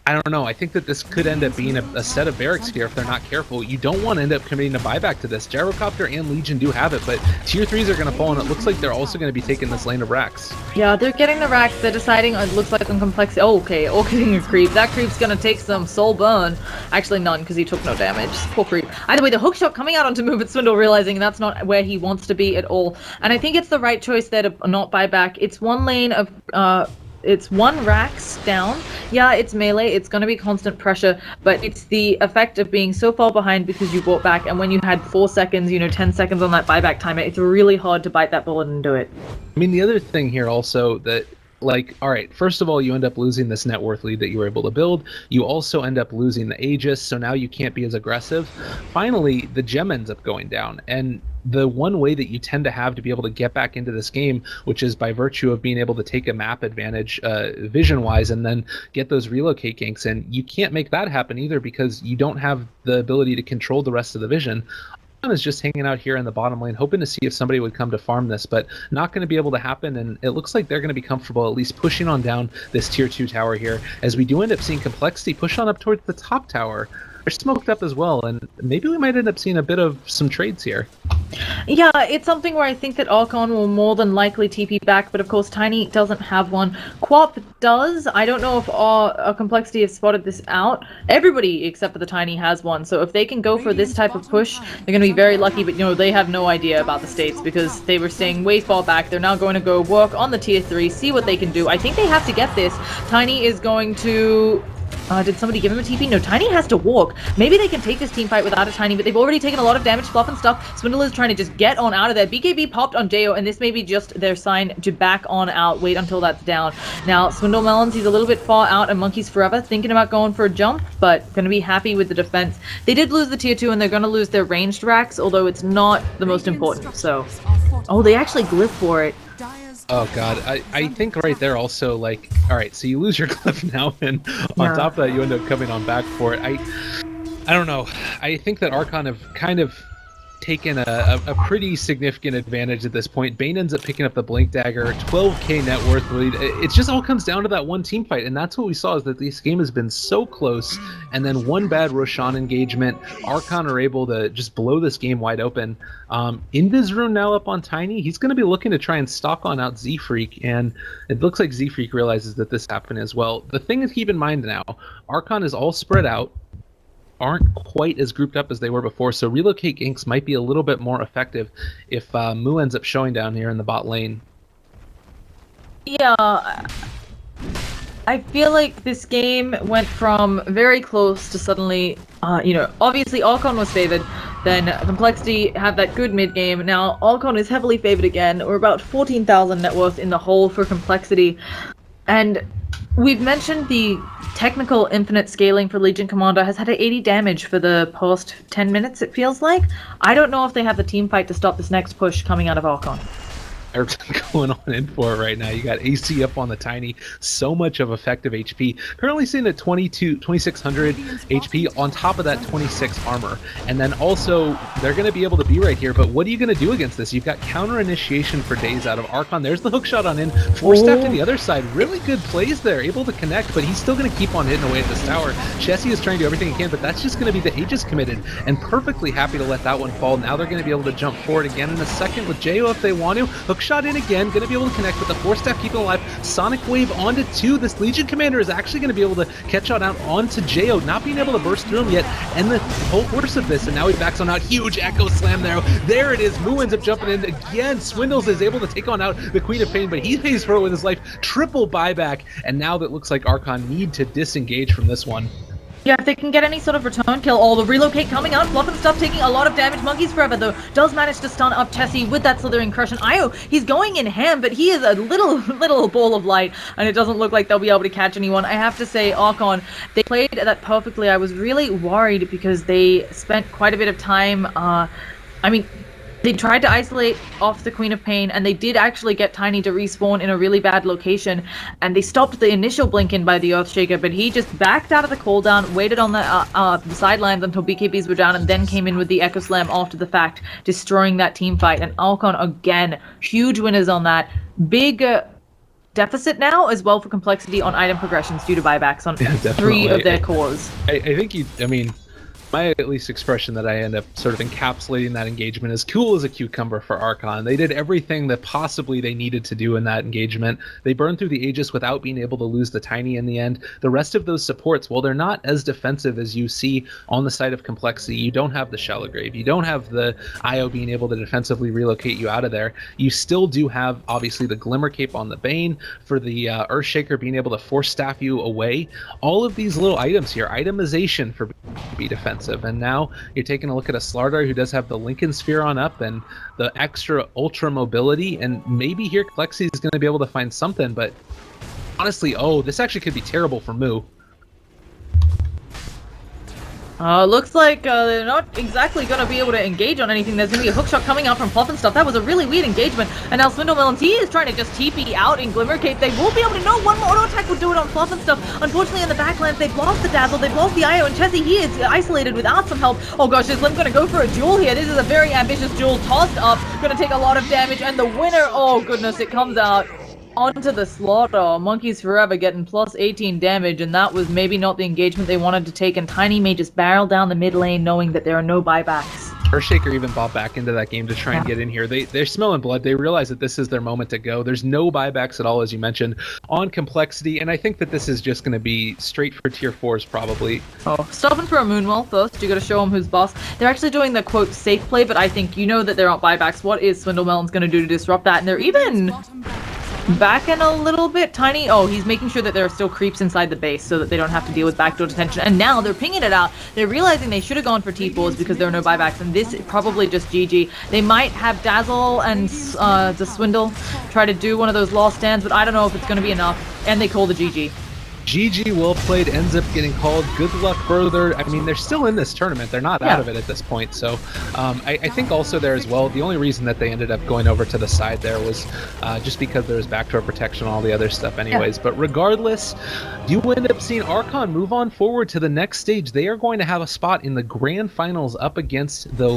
I don't know. I think that this could end up being a set of barracks here if they're not careful. You don't want to end up committing a buyback to this. Gyrocopter and Legion do have it, but tier 3s are going to fall, and it looks like they're also going to be taking this lane of racks. Yeah, they're getting the racks. They're deciding, it looks like on Complexity. Oh, okay, all getting a creep. That creep's going to take some soul burn. Actually, none, because he took no damage. Poor creep. Either way, the hookshot coming out onto Move at Swindle, realizing that's not where he wants to be at all. And I think it's the right choice there to not buy back. It's one lane of, it's one racks down. Yeah, it's melee, it's going to be constant pressure, but it's the effect of being so far behind because you bought back, and when you had 4 seconds, 10 seconds on that buyback timer, it's really hard to bite that bullet and do it. I mean, the other thing here also that, like, all right, first of all, you end up losing this net worth lead that you were able to build. You also end up losing the Aegis, so now you can't be as aggressive. Finally, the gem ends up going down, and the one way that you tend to have to be able to get back into this game, which is by virtue of being able to take a map advantage vision-wise and then get those relocate ganks in, you can't make that happen either because you don't have the ability to control the rest of the vision. Is just hanging out here in the bottom lane, hoping to see if somebody would come to farm this, but not going to be able to happen, and it looks like they're going to be comfortable at least pushing on down this tier 2 tower here, as we do end up seeing Complexity push on up towards the top tower. They're smoked up as well, and maybe we might end up seeing a bit of some trades here. Yeah, it's something where I think that Archon will more than likely TP back, but of course Tiny doesn't have one. Quap does. I don't know if our Complexity has spotted this out. Everybody except for the Tiny has one, so if they can go for this type of push, they're going to be very lucky, but they have no idea about the states because they were staying way far back. They're now going to go work on the tier 3, see what they can do. I think they have to get this. Tiny is going to... did somebody give him a TP? No, Tiny has to walk. Maybe they can take this team fight without a Tiny, but they've already taken a lot of damage, fluff and stuff. Swindle is trying to just get on out of there. BKB popped on Deo, and this may be just their sign to back on out. Wait until that's down. Now, Swindle Melons, he's a little bit far out, and Monkeys Forever thinking about going for a jump, but going to be happy with the defense. They did lose the tier 2, and they're going to lose their ranged racks, although it's not the most important, so... Oh, they actually glyph for it. Oh god, I think right there also, like, alright, so you lose your glyph now, and on top of that you end up coming on back for it. I don't know. I think that Archon have kind of taken a pretty significant advantage at this point. Bane ends up picking up the Blink Dagger, 12k net worth lead. It just all comes down to that one team fight, and that's what we saw, is that this game has been so close, and then one bad Roshan engagement, Archon are able to just blow this game wide open. Invis Rune now up on Tiny. He's going to be looking to try and stalk on out Z-Freak, and it looks like Z-Freak realizes that this happened as well. The thing to keep in mind now, Archon is all spread out, aren't quite as grouped up as they were before, so relocate ganks might be a little bit more effective if Mu ends up showing down here in the bot lane. Yeah, I feel like this game went from very close to suddenly, obviously Archon was favored, then Complexity had that good mid game, now Archon is heavily favored again. We're about 14,000 net worth in the hole for Complexity, and we've mentioned the technical infinite scaling for Legion Commander has had 80 damage for the past 10 minutes, it feels like. I don't know if they have the team fight to stop this next push coming out of Archon. They're going on in for it right now. You got AC up on the Tiny, so much of effective HP. Currently sitting at 2600 HP, on top of that 26 armor. And then also, they're going to be able to be right here, but what are you going to do against this? You've got counter initiation for days out of Archon. There's the hook shot on in. Force staff to the other side. Really good plays there, able to connect, but he's still going to keep on hitting away at this tower. Chessie is trying to do everything he can, but that's just going to be the Aegis committed, and perfectly happy to let that one fall. Now they're going to be able to jump forward again in a second with Jo if they want to. Hook shot in again, going to be able to connect with the Force Staff, keep it alive. Sonic Wave onto 2. This Legion Commander is actually going to be able to catch on out onto Jo, not being able to burst through him yet, and the whole course of this, and now he backs on out. Huge Echo Slam there. There it is. Mu ends up jumping in again. Swindles is able to take on out the Queen of Pain, but he pays for it with his life. Triple buyback, and now that looks like Archon need to disengage from this one. Yeah, if they can get any sort of return kill, all the relocate coming out, Fluff and Stuff taking a lot of damage. Monkeys Forever, though, does manage to stun up Chessie with that Slithering Crush. And Io, he's going in ham, but he is a little ball of light, and it doesn't look like they'll be able to catch anyone. I have to say, Archon, they played that perfectly. I was really worried because they spent quite a bit of time, they tried to isolate off the Queen of Pain, and they did actually get Tiny to respawn in a really bad location, and they stopped the initial blink in by the Earthshaker, but he just backed out of the cooldown, waited on the sidelines until BKBs were down, and then came in with the Echo Slam after the fact, destroying that team fight. And Archon, again, huge winners on that. Big deficit now as well for Complexity on item progressions due to buybacks on 3 of their cores. I think my at least expression that I end up sort of encapsulating that engagement is cool as a cucumber for Archon. They did everything that possibly they needed to do in that engagement. They burned through the Aegis without being able to lose the Tiny in the end. The rest of those supports, well, they're not as defensive as you see on the side of Complexity. You don't have the Shallow Grave. You don't have the Io being able to defensively relocate you out of there. You still do have, obviously, the Glimmer Cape on the Bane, for the Earthshaker being able to force staff you away. All of these little items here, itemization for be defensive. And now you're taking a look at a Starladder who does have the Lincoln Sphere on up and the extra ultra mobility, and maybe here Complexity is going to be able to find something, but honestly, this actually could be terrible for Mu. Looks like they're not exactly going to be able to engage on anything. There's going to be a hookshot coming out from Fluff and Stuff. That was a really weird engagement. And now Swindlemelons, he is trying to just TP out in Glimmer Cape. They will be able to know one more auto attack will do it on Fluff and Stuff. Unfortunately, in the backlands, they've lost the Dazzle, they've lost the Io, and Chessie, he is isolated without some help. Oh gosh, is Lim going to go for a duel here? This is a very ambitious duel, tossed up, going to take a lot of damage, and the winner, oh goodness, it comes out onto the slaughter. Monkeys Forever getting plus 18 damage, and that was maybe not the engagement they wanted to take, and Tiny may just barrel down the mid lane knowing that there are no buybacks. Earthshaker even bought back into that game to try and get in here. They're smelling blood. They realize that this is their moment to go. There's no buybacks at all, as you mentioned, on Complexity, and I think that this is just going to be straight for tier 4s probably. Stopping for a Moonwell first. You got to show them who's boss. They're actually doing the quote safe play, but I think you know that there aren't buybacks. What is Swindlemelons going to do to disrupt that? And they're even backing a little bit. Tiny, he's making sure that there are still creeps inside the base so that they don't have to deal with backdoor detention. And now they're pinging it out. They're realizing they should have gone for T4s because there are no buybacks, and this is probably just GG. They might have Dazzle and the Swindle try to do one of those lost stands, but I don't know if it's going to be enough. And they call the GG. GG, well played, ends up getting called. Good luck further. I mean, they're still in this tournament. They're not out of it at this point. So I think also there as well, the only reason that they ended up going over to the side there was just because there was backdoor protection and all the other stuff anyways. But regardless, you end up seeing Archon move on forward to the next stage. They are going to have a spot in the grand finals up against the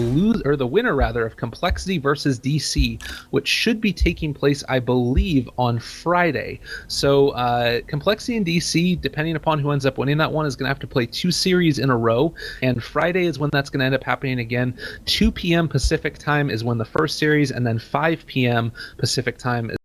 winner rather of Complexity versus DC, which should be taking place, I believe, on Friday. So Complexity and DC, depending upon who ends up winning that one, is going to have to play 2 series in a row, and Friday is when that's going to end up happening again. 2 p.m. Pacific time is when the first series, and then 5 p.m. Pacific time is